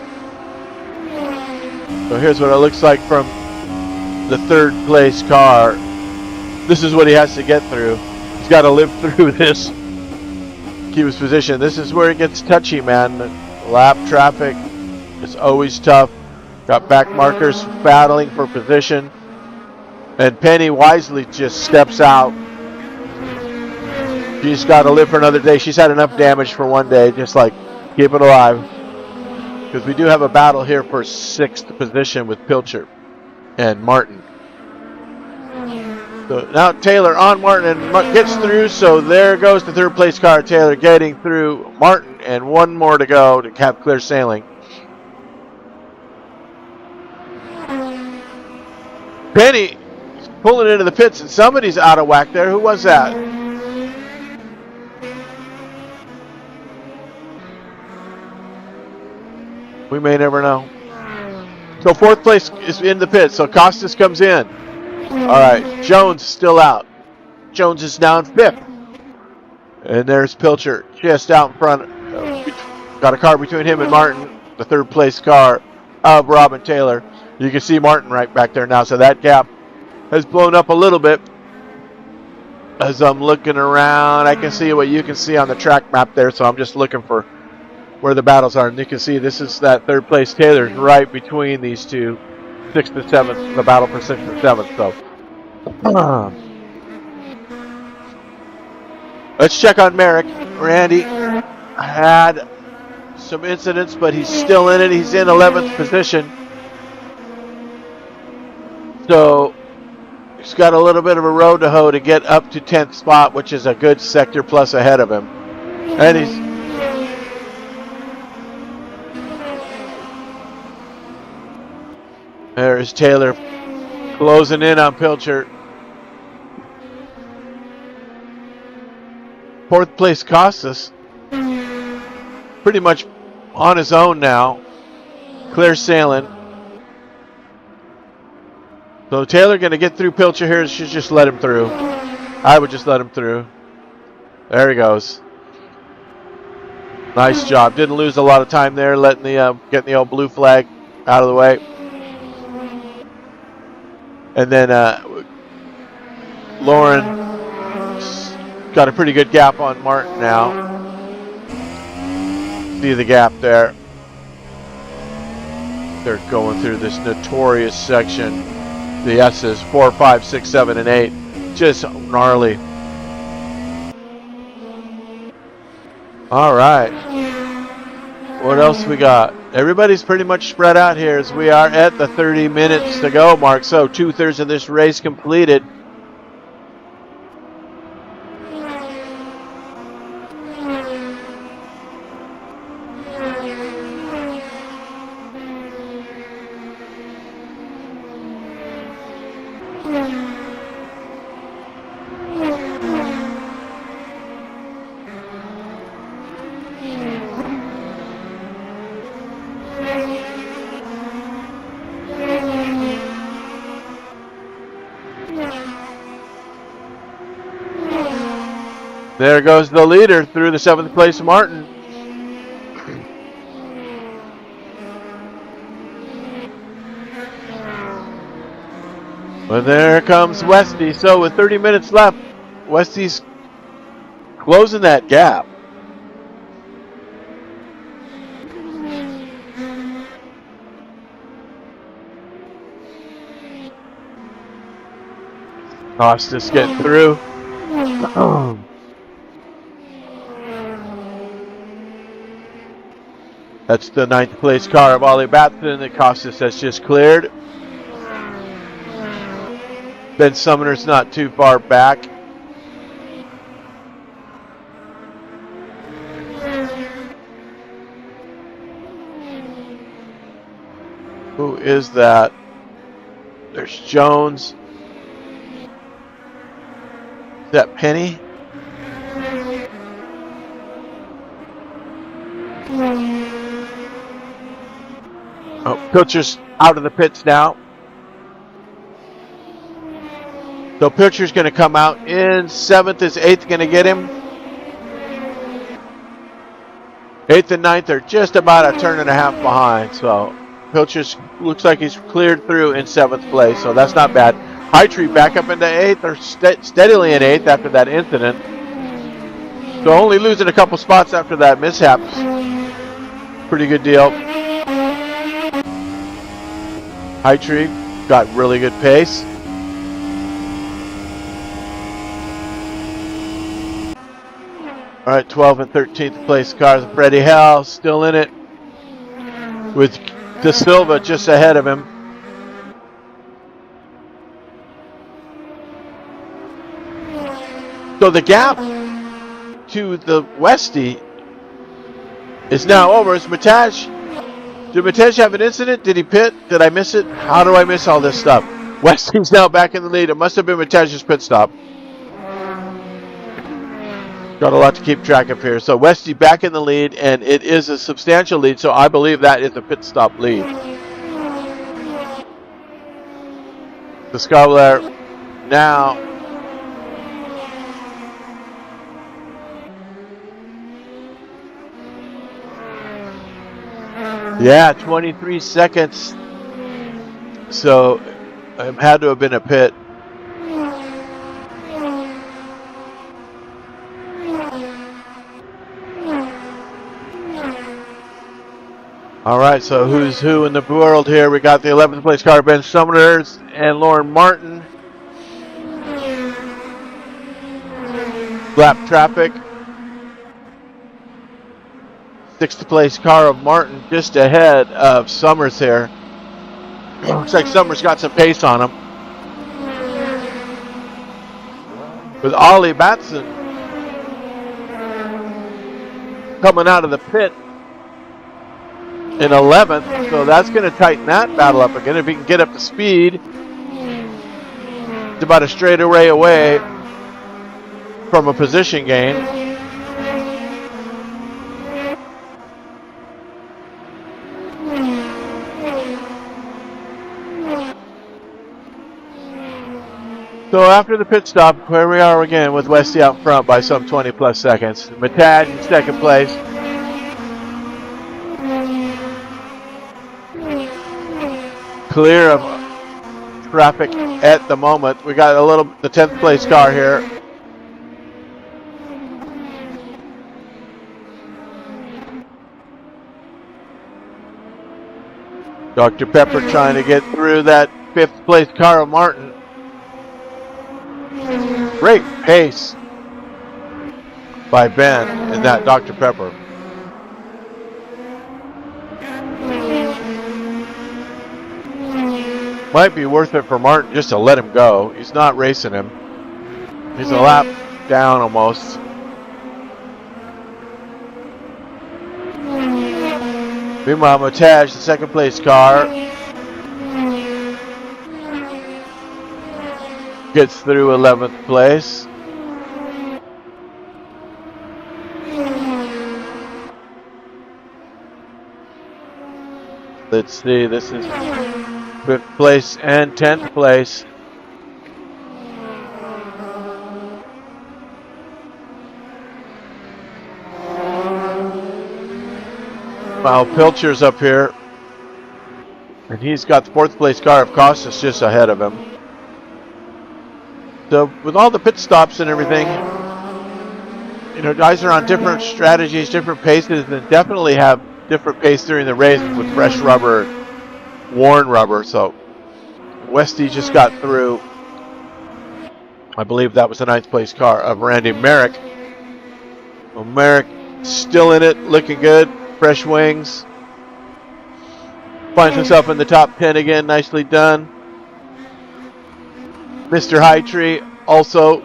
So here's what it looks like from the third place car. This is what he has to get through. He's got to live through this. Keep his position. This is where it gets touchy, man. Lap traffic is always tough. Got back markers battling for position. And Penny wisely just steps out. She's got to live for another day. She's had enough damage for one day. Just like, keep it alive. Because we do have a battle here for 6th position with Pilcher and Martin. So now Taylor on Martin and gets through. So there goes the third place car. Taylor getting through Martin, and one more to go to have clear sailing. Penny pulling into the pits, and somebody's out of whack there. Who was that? We may never know. So 4th place is in the pits. So Costas comes in. All right, Jones still out. Jones is now in 5th. And there's Pilcher just out in front. Got a car between him and Martin, the 3rd place car of Robin Taylor. You can see Martin right back there now. So that gap has blown up a little bit. As I'm looking around, I can see what you can see on the track map there. So I'm just looking for where the battles are. And you can see this is that 3rd place Taylor right between these two. 6th and 7th, the battle for 6th and 7th. So let's check on Merrick. Randy had some incidents, but he's still in it. He's in 11th position. So he's got a little bit of a road to hoe to get up to 10th spot, which is a good sector plus ahead of him. And he's there's Taylor closing in on Pilcher. 4th place Costas. Pretty much on his own now. Clear sailing. So Taylor going to get through Pilcher here. Should just let him through. I would just let him through. There he goes. Nice job. Didn't lose a lot of time there, letting the getting the old blue flag out of the way. And then Lauren got a pretty good gap on Martin now. See the gap there. They're going through this notorious section. The S's, 4, 5, 6, 7, and 8. Just gnarly. All right. What else we got? Everybody's pretty much spread out here as we are at the 30 minutes to go mark. So 2/3 of this race completed. There goes the leader through the 7th place Martin. But there comes Westy. So with 30 minutes left, Westy's closing that gap. Costas getting through. That's the 9th place car of Ollie Batson that Costas has just cleared. Ben Sumner's not too far back. Who is that? There's Jones. Is that Penny? Oh, Pilcher's out of the pits now. So Pilcher's going to come out in 7th. Is 8th going to get him? 8th and 9th are just about a turn and a half behind. So Pilchers looks like he's cleared through in 7th place, so that's not bad. High Tree back up into 8th, or steadily in 8th after that incident. So only losing a couple spots after that mishap. Pretty good deal. High Tree got really good pace. All right, 12th and 13th place cars. Freddie Hell still in it with De Silva just ahead of him. So the gap to the Westie is now over. Is Mataj? Did Mataj have an incident? Did he pit? Did I miss it? How do I miss all this stuff? Westie's now back in the lead. It must have been Mataj's pit stop. Got a lot to keep track of here. So Westie back in the lead, and it is a substantial lead, so I believe that is a pit stop lead. The Scarlet now yeah, 23 seconds. So it had to have been a pit. All right, so who's who in the world here? We got the 11th place car, Ben Sumners and Lauren Martin. Lap traffic. 6th place car of Martin just ahead of Summers here. Looks like Summers got some pace on him. With Ollie Batson coming out of the pit in 11th, so that's going to tighten that battle up again. If he can get up to speed, it's about a straightaway away from a position gain. So after the pit stop, where we are again with Westie out front by some 20 plus seconds. Matad in 2nd place. Clear of traffic at the moment. We got the 10th place car here. Dr. Pepper trying to get through that 5th place car of Martin. Great pace by Ben and that Dr. Pepper. Might be worth it for Martin just to let him go. He's not racing him. He's a lap down almost. Meanwhile, Mataj, the 2nd place car, gets through 11th place. Let's see, this is 5th place and 10th place. Wow, Pilcher's up here. And he's got the 4th place car of Costas just ahead of him. So with all the pit stops and everything, you know, guys are on different strategies, different paces, and definitely have different pace during the race with fresh rubber, worn rubber. So Westie just got through. I believe that was the 9th place car of Randy Merrick. Well, Merrick still in it, looking good, fresh wings. Finds himself in the top 10 again, nicely done. Mr. High Tree also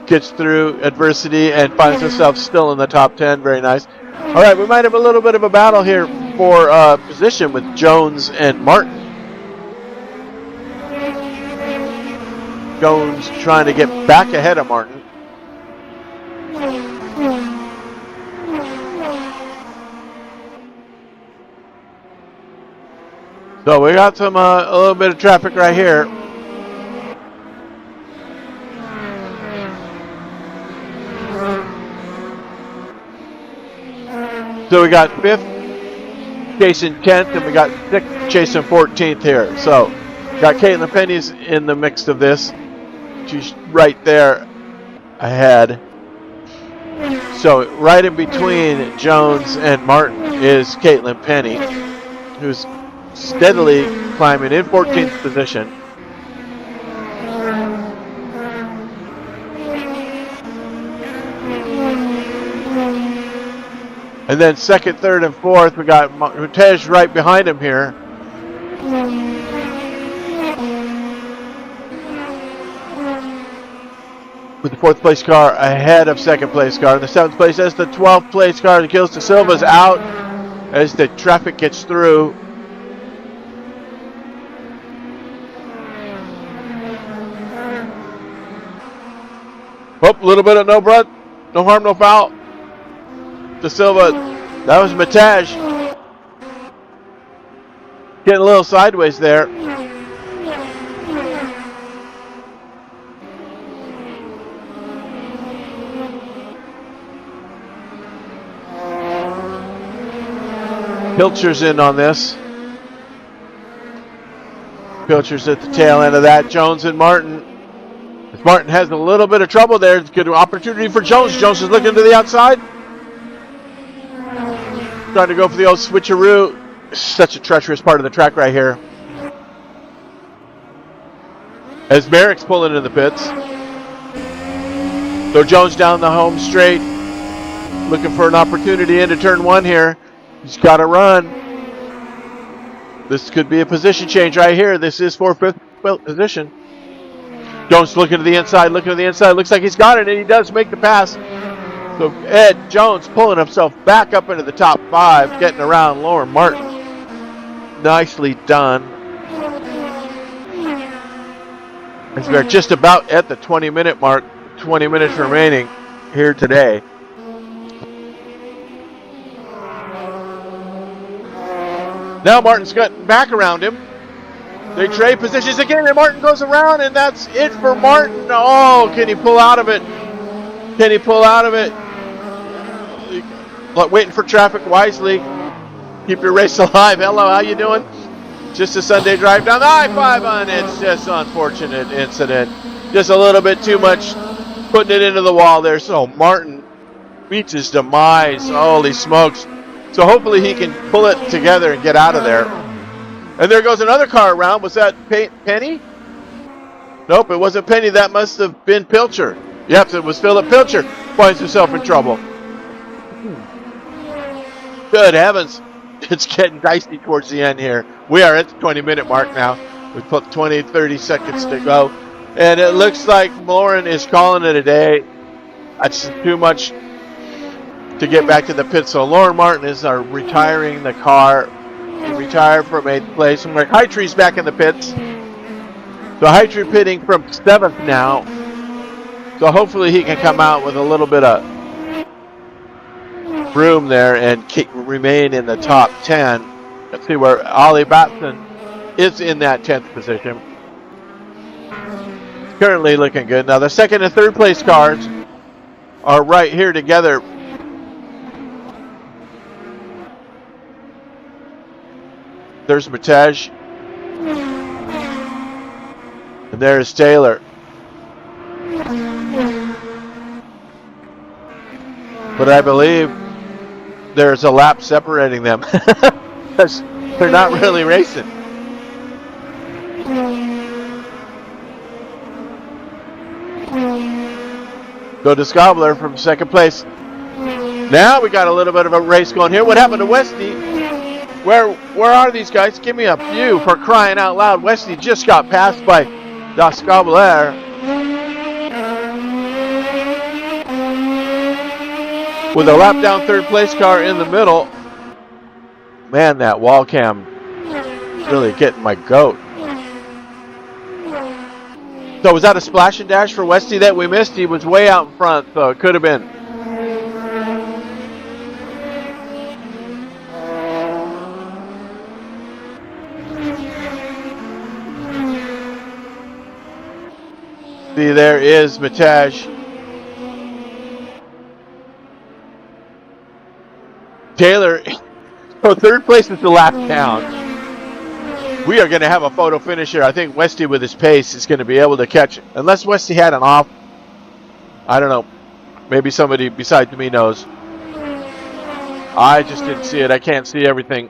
gets through adversity and finds himself still in the top 10. Very nice. All right, we might have a little bit of a battle here for position with Jones and Martin. Jones trying to get back ahead of Martin. So we got some a little bit of traffic right here. So we got 5th chasing 10th, and we got 6th chasing 14th here. So, got Caitlin Penny's in the mix of this. She's right there ahead. So, right in between Jones and Martin is Caitlin Penny, who's steadily climbing in 14th position. And then second, third, and fourth, we got Mutej right behind him here. With the fourth place car ahead of second place car. In the seventh place, as the 12th place car, the Gilles de Silva's out as the traffic gets through. Oh, a little bit of no harm, no foul. De Silva, that was Mutej. Getting a little sideways there. Pilcher's in on this. Pilcher's at the tail end of that. Jones and Martin. If Martin has a little bit of trouble there, it's a good opportunity for Jones. Jones is looking to the outside. Trying to go for the old switcheroo. Such a treacherous part of the track right here. As Merrick's pulling in the pits. So Jones down the home straight. Looking for an opportunity into turn one here. He's got to run. This could be a position change right here. This is for fifth position. Jones looking to the inside, Looks like he's got it, and he does make the pass. So Ed Jones pulling himself back up into the top five, getting around Lauren Martin. Nicely done. As we're just about at the 20-minute mark, 20 minutes remaining here today. Now Martin's got back around him. They trade positions again, and Martin goes around, and that's it for Martin. Oh, can he pull out of it? Can he pull out of it? Waiting for traffic wisely. Keep your race alive. Hello, how you doing? Just a Sunday drive down the I-5 on it's just an unfortunate incident. Just a little bit too much putting it into the wall there. So Martin meets his demise. Holy smokes. So hopefully he can pull it together and get out of there. And there goes another car around. Was that Penny? Nope, it wasn't Penny. That must have been Pilcher. Yep, it was Philip Pilcher. Finds himself in trouble. Good heavens. It's getting dicey towards the end here. We are at the 20-minute mark now. We've put 20, 30 seconds to go. And it looks like Lauren is calling it a day. That's too much to get back to the pit. So Lauren Martin is retiring the car. He retired from 8th place. And Hightree's back in the pits. So Highttree pitting from 7th now. So hopefully he can come out with a little bit of room there and remain in the top 10. Let's see where Ollie Batson is in that 10th position. Currently looking good. Now the second and third place cars are right here together. There's Mutej. And there's Taylor. But I believe there's a lap separating them. They're not really racing. Go to Scobler from second place. Now we got a little bit of a race going here. What happened to Westy? Where are these guys? Give me a view, for crying out loud. Westy just got passed by Das Scobler. With a lap down third place car in the middle. Man, that wall cam really getting my goat. So was that a splash and dash for Westy that we missed? He was way out in front, so it could have been. See, there is Mutej. Taylor So third place is the lap down. We are going to have a photo finish here. I think Westy with his pace is going to be able to catch it. Unless Westy had an off. I don't know. Maybe somebody besides me knows. I just didn't see it. I can't see everything.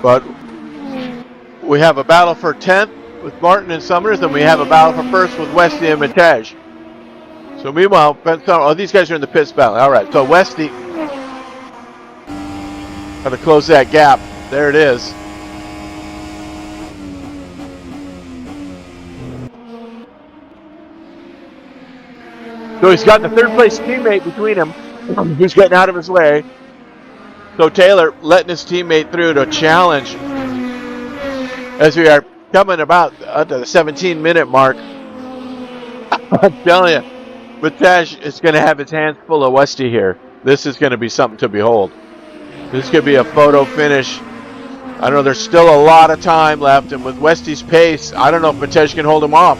But we have a battle for 10th with Martin and Summers, and we have a battle for first with Westy and Matej. So meanwhile, these guys are in the pits battle. All right, so Westy got to close that gap. There it is. So he's got the third place teammate between him, who's getting out of his way. So Taylor letting his teammate through to challenge as we are coming about to the 17-minute mark. I'm telling you, Matej is going to have his hands full of Westy here. This is going to be something to behold. This could be a photo finish. I don't know, there's still a lot of time left, and with Westy's pace, I don't know if Matej can hold him off.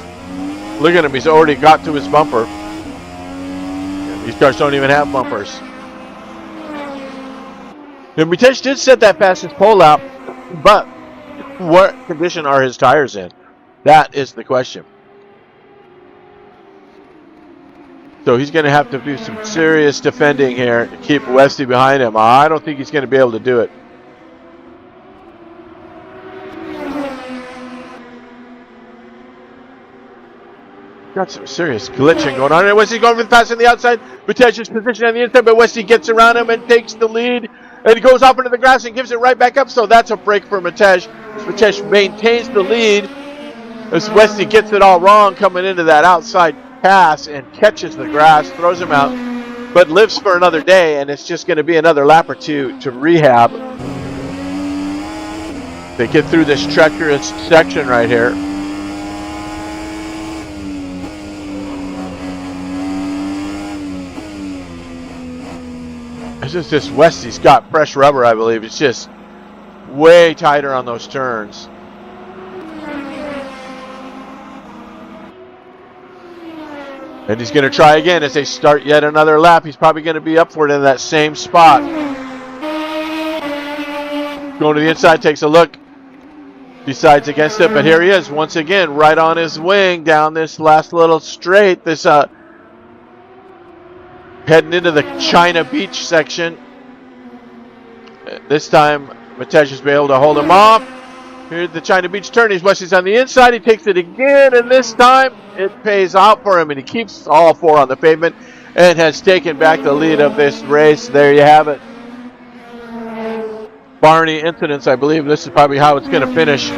Look at him, he's already got to his bumper. These cars don't even have bumpers. And Matej did set that fastest pole out, but what condition are his tires in? That is the question. So he's going to have to do some serious defending here to keep Westy behind him. I don't think he's going to be able to do it. Got some serious glitching going on. And Westy going really fast on the outside. Matej's position on the inside, but Westy gets around him and takes the lead. And he goes off into the grass and gives it right back up. So that's a break for Matej. Matej maintains the lead as Westy gets it all wrong coming into that outside pass and catches the grass, throws him out, but lives for another day, and it's just going to be another lap or two to rehab. They get through this treacherous section right here. It's just this Westy's got fresh rubber, I believe. It's just way tighter on those turns. And he's going to try again as they start yet another lap. He's probably going to be up for it in that same spot. Going to the inside, takes a look. Decides against it, but here he is once again, right on his wing down this last little straight. This heading into the China Beach section. This time, Matej has been able to hold him off. Here's the China Beach turn. Westy's on the inside. He takes it again, and this time it pays out for him, and he keeps all four on the pavement and has taken back the lead of this race. There you have it. Barney incidents, I believe this is probably how it's going to finish.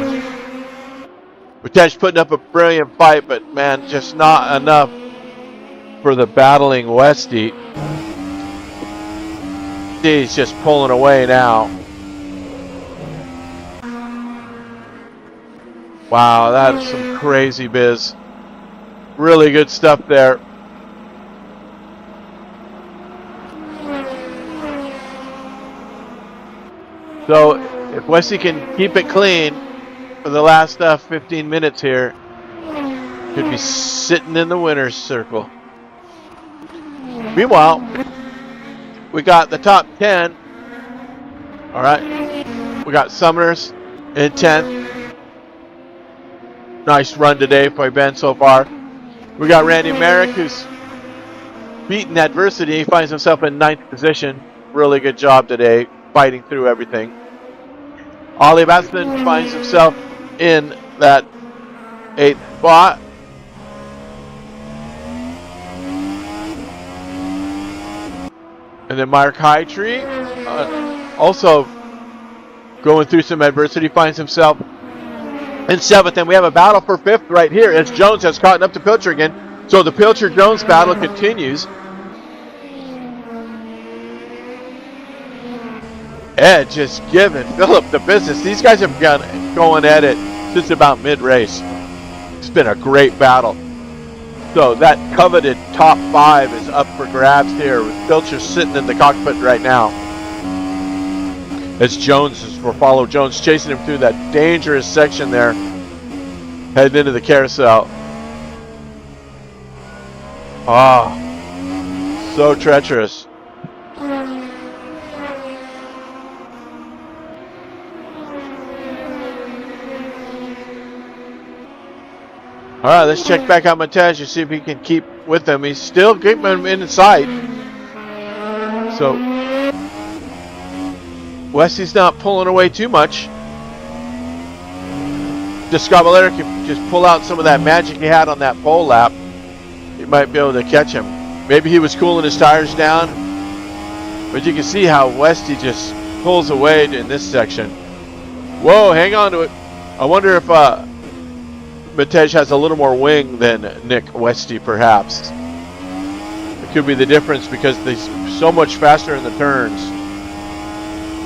Matej putting up a brilliant fight, but man, just not enough for the battling Westy. He's just pulling away now. Wow, that is some crazy biz. Really good stuff there. So, if Westy can keep it clean for the last 15 minutes here, could be sitting in the winner's circle. Meanwhile, we got the top 10. All right, we got Summers in 10th. Nice run today for Ben so far. We got Randy Merrick, who's beaten adversity. He finds himself in 9th position. Really good job today, fighting through everything. Ollie Batsman finds himself in that 8th spot. And then Mark Hightree, also going through some adversity, finds himself in 7th, and we have a battle for 5th right here as Jones has caught up to Pilcher again. So the Pilcher-Jones battle continues. Ed just giving Phillip the business. These guys have been going at it since about mid-race. It's been a great battle. So that coveted top 5 is up for grabs here with Pilcher sitting in the cockpit right now. As Jones, we'll follow Jones chasing him through that dangerous section there. Heading into the carousel. Ah, so treacherous. All right, let's check back on Matej to see if he can keep with them. He's still keeping him inside. So Westy's not pulling away too much. Descabellera can just pull out some of that magic he had on that pole lap. He might be able to catch him. Maybe he was cooling his tires down. But you can see how Westy just pulls away in this section. Whoa, hang on to it. I wonder if Matej has a little more wing than Nick Westy, perhaps. It could be the difference because he's so much faster in the turns.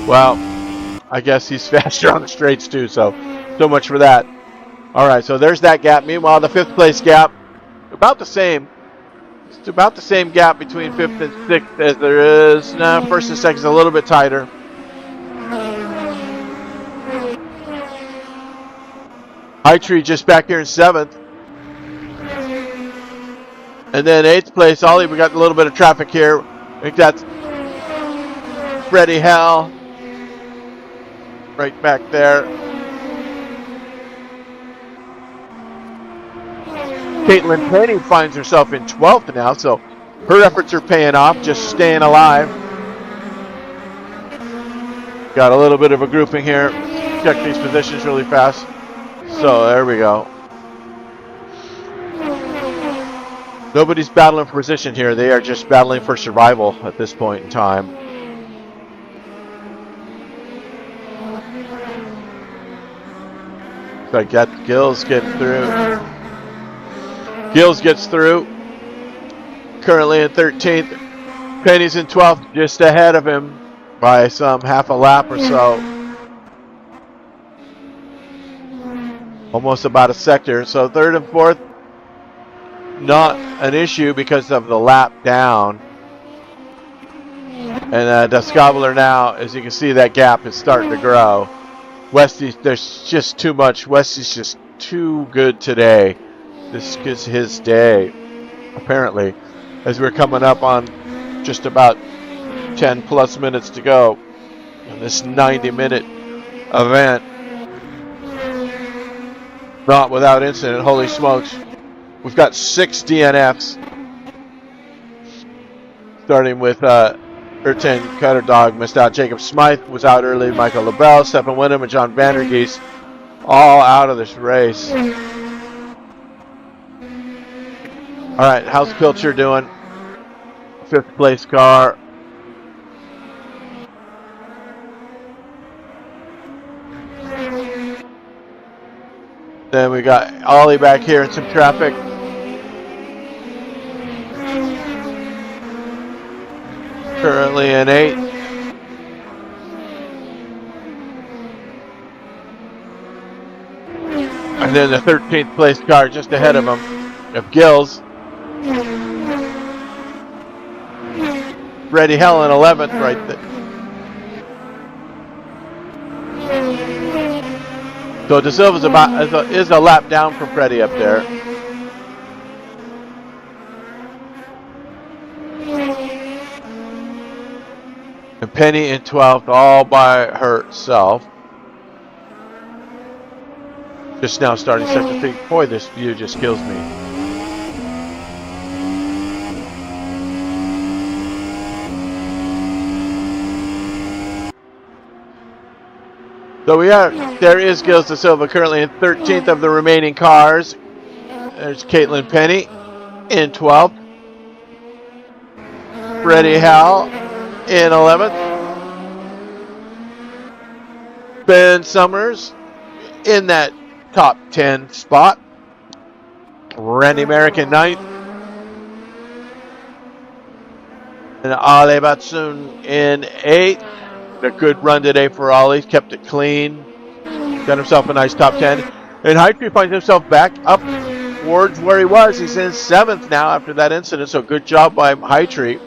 Well, I guess he's faster on the straights too, so much for that. All right, so there's that gap. Meanwhile, the fifth place gap, about the same. It's about the same gap between fifth and sixth as there is. Now, first and second is a little bit tighter. High Tree just back here in seventh. And then eighth place, Ollie, we got a little bit of traffic here. I think that's Freddie Hell. Right back there. Caitlin Penny finds herself in 12th now, so her efforts are paying off, just staying alive. Got a little bit of a grouping here. Check these positions really fast. So there we go. Nobody's battling for position here. They are just battling for survival at this point in time. So I got Gills getting through. Gills gets through. Currently in 13th. Penny's in 12th, just ahead of him by some half a lap or so. Almost about a sector. So third and fourth, not an issue because of the lap down. And Descabler now, as you can see, that gap is starting to grow. Westy, there's just too much. Westy's just too good today. This is his day, apparently, as we're coming up on just about 10 plus minutes to go in this 90-minute event. Not without incident. Holy smokes. We've got 6 DNFs. Starting with Erten Cutter Dog missed out. Jacob Smythe was out early. Michael LaBelle, Stephen Wyndham, and John Vandergeest all out of this race. All right, how's Pilcher doing? 5th place car. Then we got Ollie back here in some traffic. Currently in 8th. And then the 13th place car just ahead of him, of Gills. Freddie Hell in 11th right there. So De Silva's is a lap down from Freddie up there. And Penny in 12th all by herself. Just now starting second. Think, boy, this view just kills me. So there is Gilles De Silva currently in 13th of the remaining cars. There's Caitlin Penny in 12th. Freddie Howell in 11th. Ben Summers in that top 10 spot. Randy Merrick in 9th. And Ale Batsoon in 8th. A good run today for Ollie. Kept it clean. Got himself a nice top 10. And High Tree finds himself back up towards where he was. He's in 7th now after that incident. So good job by High Tree.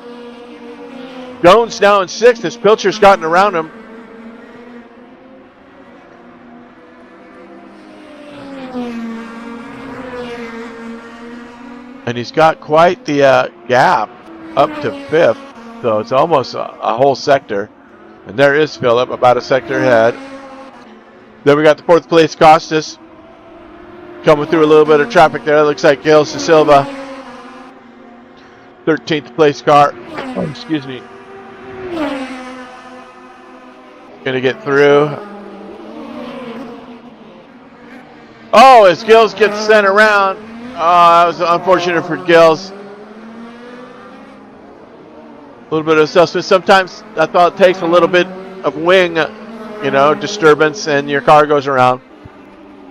Jones now in 6th as Pilcher's gotten around him. And he's got quite the gap up to 5th, so it's almost a whole sector. And there is Phillip, about a sector ahead. Then we got the 4th place Costas coming through a little bit of traffic there. It looks like Gil Silva. 13th place car. Oh, excuse me. Gonna get through. Oh, as Gills gets sent around. Oh, that was unfortunate for Gills. A little bit of assessment. Sometimes I thought it takes a little bit of wing, disturbance, and your car goes around.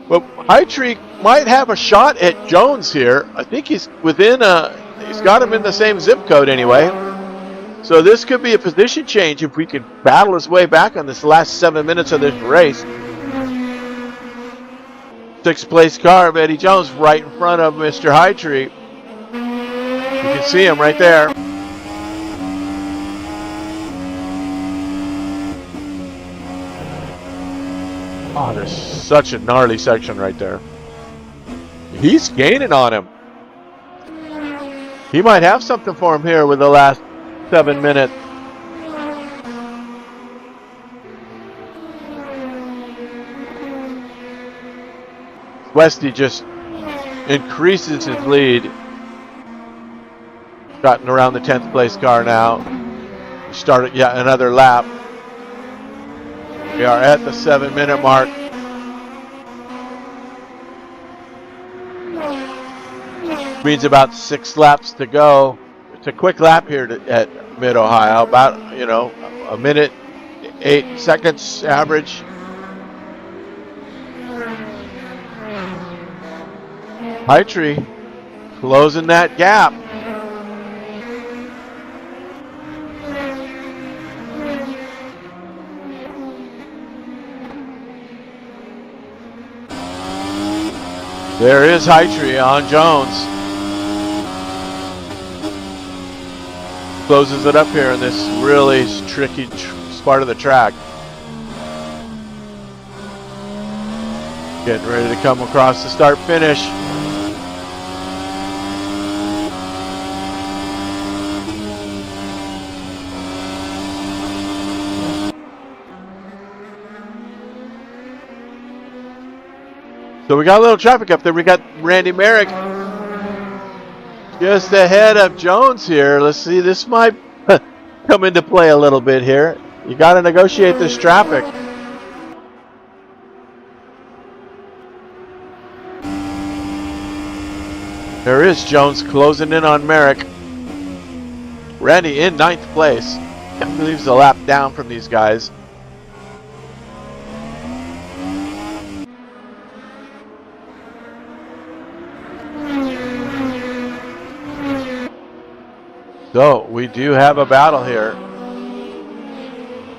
But Hightree might have a shot at Jones here. I think he's within he's got him in the same zip code anyway. So this could be a position change if we can battle his way back on this last 7 minutes of this race. 6th place car of Eddie Jones right in front of Mr. Hightree. You can see him right there. Oh, there's such a gnarly section right there. He's gaining on him. He might have something for him here with the last 7 minutes. Westy just increases his lead. Gotten around the 10th place car now. Started yet another lap. We are at the 7-minute mark. Means about 6 laps to go. It's a quick lap here at Mid-Ohio. About, a minute, 8 seconds average. Hightree closing that gap. There is Hightree on Jones. Closes it up here in this really tricky part of the track. Getting ready to come across the start finish. So we got a little traffic up there. We got Randy Merrick just ahead of Jones here. Let's see, this might come into play a little bit here. You got to negotiate this traffic. There is Jones closing in on Merrick. Randy in 9th place. Can't believe he's a lap down from these guys. So we do have a battle here.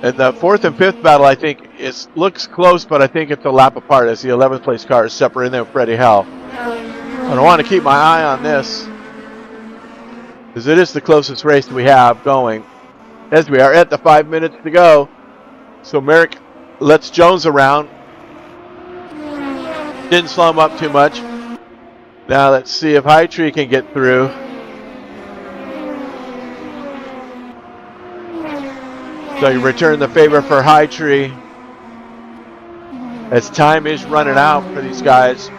And the 4th and 5th battle, I think, looks close, but I think it's a lap apart as the 11th place car is separating there with Freddie Hell. I want to keep my eye on this, because it is the closest race we have going, as we are at the 5 minutes to go. So Merrick lets Jones around. Didn't slow him up too much. Now let's see if Hightree can get through. So you return the favor for Hightree as time is running out for these guys.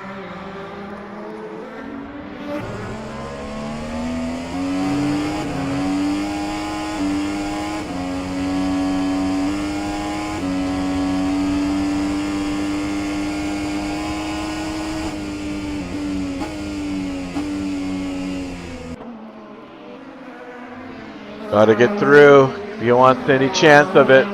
Got to get through if you want any chance of it.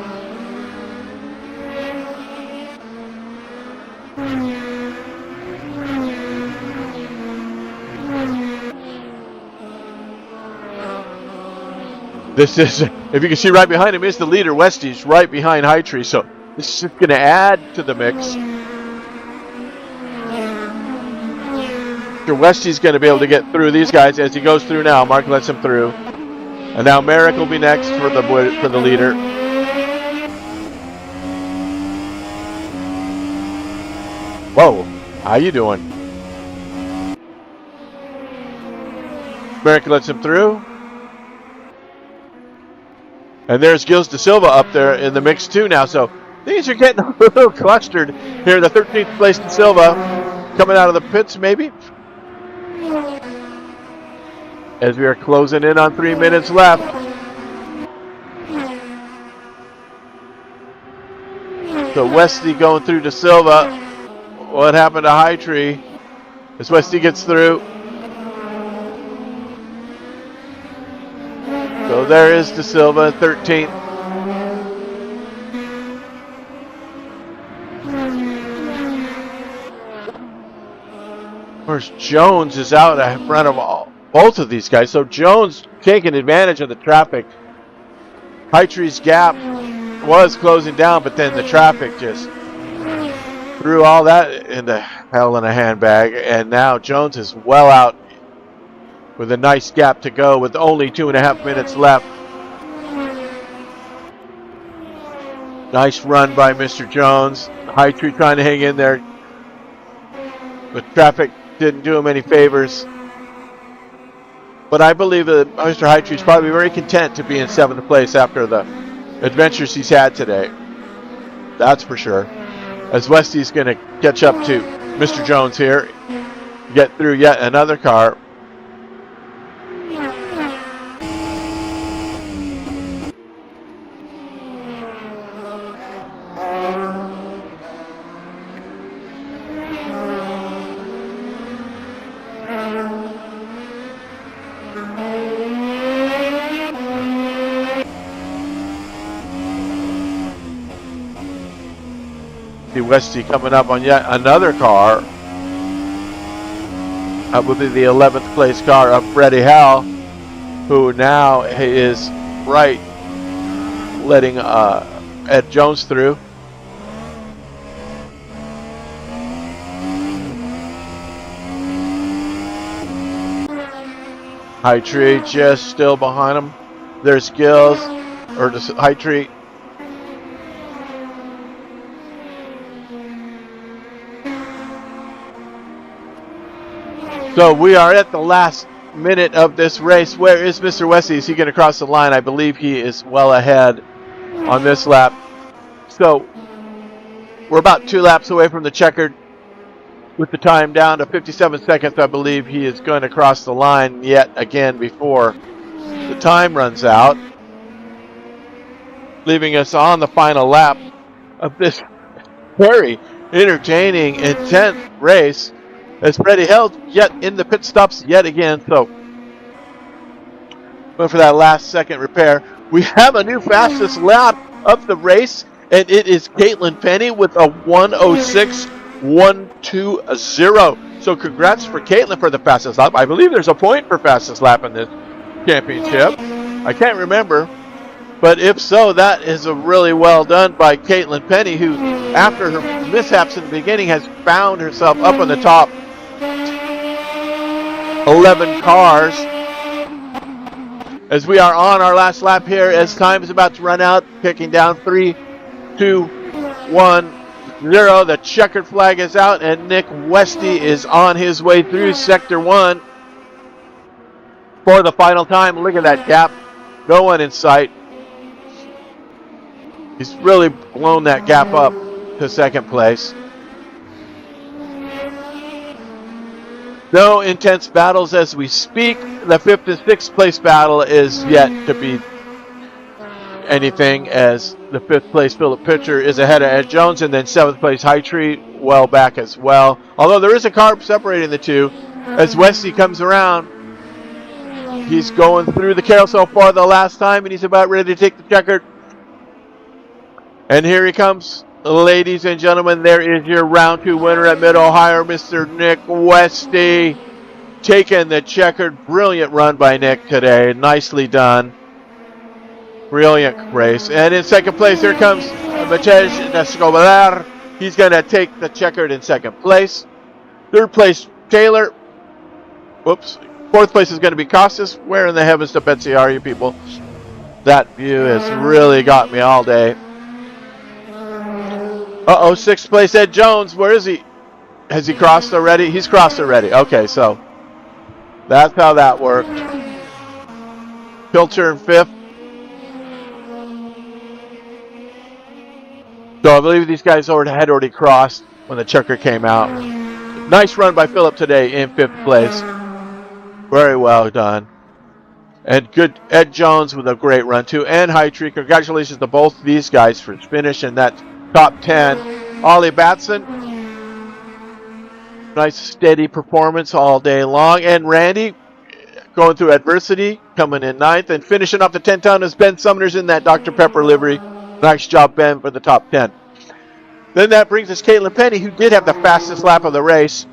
This is, if you can see right behind him, is the leader. Westy's right behind Hightree, so this is just going to add to the mix. Westy's going to be able to get through these guys as he goes through now. Mark lets him through. And now Merrick will be next for the leader. Whoa, how you doing? Merrick lets him through. And there's Gilles De Silva up there in the mix too now. So things are getting a little clustered here. The 13th place De Silva coming out of the pits maybe. As we are closing in on 3 minutes left. So Westy going through De Silva. What happened to High Tree? As Westy gets through. So there is De Silva, 13th. Of course, Jones is out in front of both of these guys. So Jones taking advantage of the traffic. High Tree's gap was closing down, but then the traffic just threw all that into hell in a handbag. And now Jones is well out with a nice gap to go with only 2.5 minutes left. Nice run by Mr. Jones. High Tree trying to hang in there, but traffic didn't do him any favors. But I believe that Mr. High Tree is probably very content to be in 7th place after the adventures he's had today. That's for sure. As Westy's going to catch up to Mr. Jones here, get through yet another car. Westy coming up on yet another car. That will be the 11th place car of Freddie Howell, who now is right letting Ed Jones through. High Tree just still behind him. There's Gilles, or High Tree. So we are at the last minute of this race. Where is Mr. Westy? Is he going to cross the line? I believe he is well ahead on this lap. So we're about 2 laps away from the checkered with the time down to 57 seconds. I believe he is going to cross the line yet again before the time runs out, leaving us on the final lap of this very entertaining, intense race. As Freddie held yet in the pit stops yet again. So, going for that last second repair. We have a new fastest lap of the race, and it is Caitlin Penny with a 1:06.120. So, congrats for Caitlin for the fastest lap. I believe there's a point for fastest lap in this championship. I can't remember, but if so, that is a really well done by Caitlin Penny, who, after her mishaps in the beginning, has found herself up on the top 11 cars. As we are on our last lap here, as time is about to run out, kicking down 3, 2, 1, 0. The checkered flag is out, and Nick Westy is on his way through Sector 1 for the final time. Look at that gap going in sight. He's really blown that gap up to 2nd place. No intense battles as we speak. The 5th and 6th place battle is yet to be anything, as the 5th place Philip Pitcher is ahead of Ed Jones, and then 7th place High Tree well back as well. Although there is a car separating the two. As Westy comes around, he's going through the carousel for the last time, and he's about ready to take the checkered. And here he comes. Ladies and gentlemen, there is your round 2 winner at Mid-Ohio, Mr. Nick Westy, taking the checkered. Brilliant run by Nick today. Nicely done. Brilliant race. And in 2nd place, here comes Matej Escobar. He's going to take the checkered in 2nd place. 3rd place, Taylor. Whoops. 4th place is going to be Costas. Where in the heavens to Betsy are you people? That view has really got me all day. 6th place, Ed Jones. Where is he? Has he crossed already? He's crossed already. Okay, so That's how that worked. Pilcher in 5th. So I believe these guys had already crossed when the checker came out. Nice run by Philip today in 5th place. Very well done. And good Ed Jones with a great run too. And Tree. Congratulations to both these guys for finishing that top 10. Ollie Batson. Nice steady performance all day long. And Randy going through adversity, coming in 9th. And finishing off the 10-ton is Ben Sumner's in that Dr. Pepper livery. Nice job, Ben, for the top 10. Then that brings us Caitlin Penny, who did have the fastest lap of the race.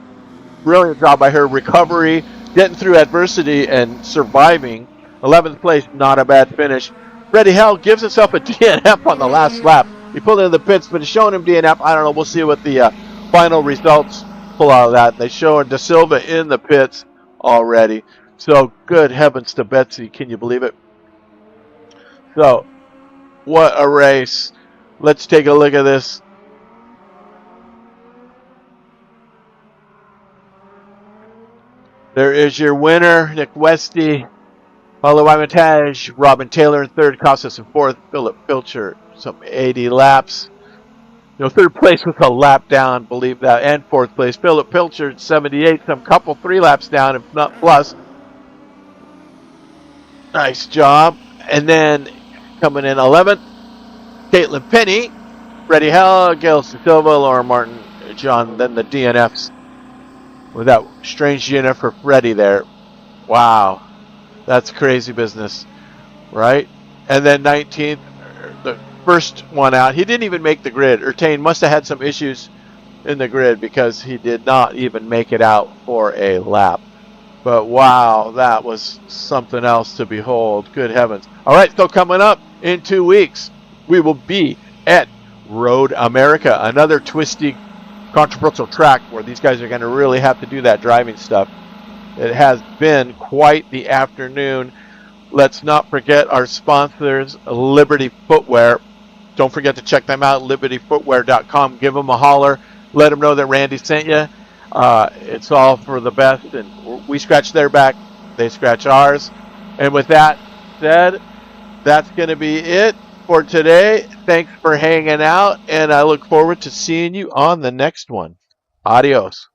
Brilliant job by her. Recovery, getting through adversity, and surviving. 11th place, not a bad finish. Freddie Hell gives himself a DNF on the last lap. He pulled into the pits, but it's showing him DNF. I don't know. We'll see what the final results pull out of that. They show Da Silva in the pits already. So, good heavens to Betsy. Can you believe it? So, what a race. Let's take a look at this. There is your winner, Nick Westy. Paulo Armitage, Robin Taylor in 3rd, Costas in 4th, Philip Pilcher, some 80 laps. 3rd place with a lap down, believe that, and 4th place. Philip Pilcher, 78, some couple 3 laps down, if not plus. Nice job. And then coming in 11th, Caitlin Penny, Freddie Hell, Gail Silva, Laura Martin, John, then the DNFs. With that strange DNF for Freddie there. Wow. That's crazy business, right? And then 19th, the first one out. He didn't even make the grid. Urtain must have had some issues in the grid because he did not even make it out for a lap. But wow, that was something else to behold. Good heavens. All right, so coming up in 2 weeks, we will be at Road America, another twisty, controversial track where these guys are going to really have to do that driving stuff. It has been quite the afternoon. Let's not forget our sponsors, Liberty Footwear. Don't forget to check them out, libertyfootwear.com. Give them a holler. Let them know that Randy sent you. It's all for the best. And we scratch their back. They scratch ours. And with that said, that's going to be it for today. Thanks for hanging out. And I look forward to seeing you on the next one. Adios.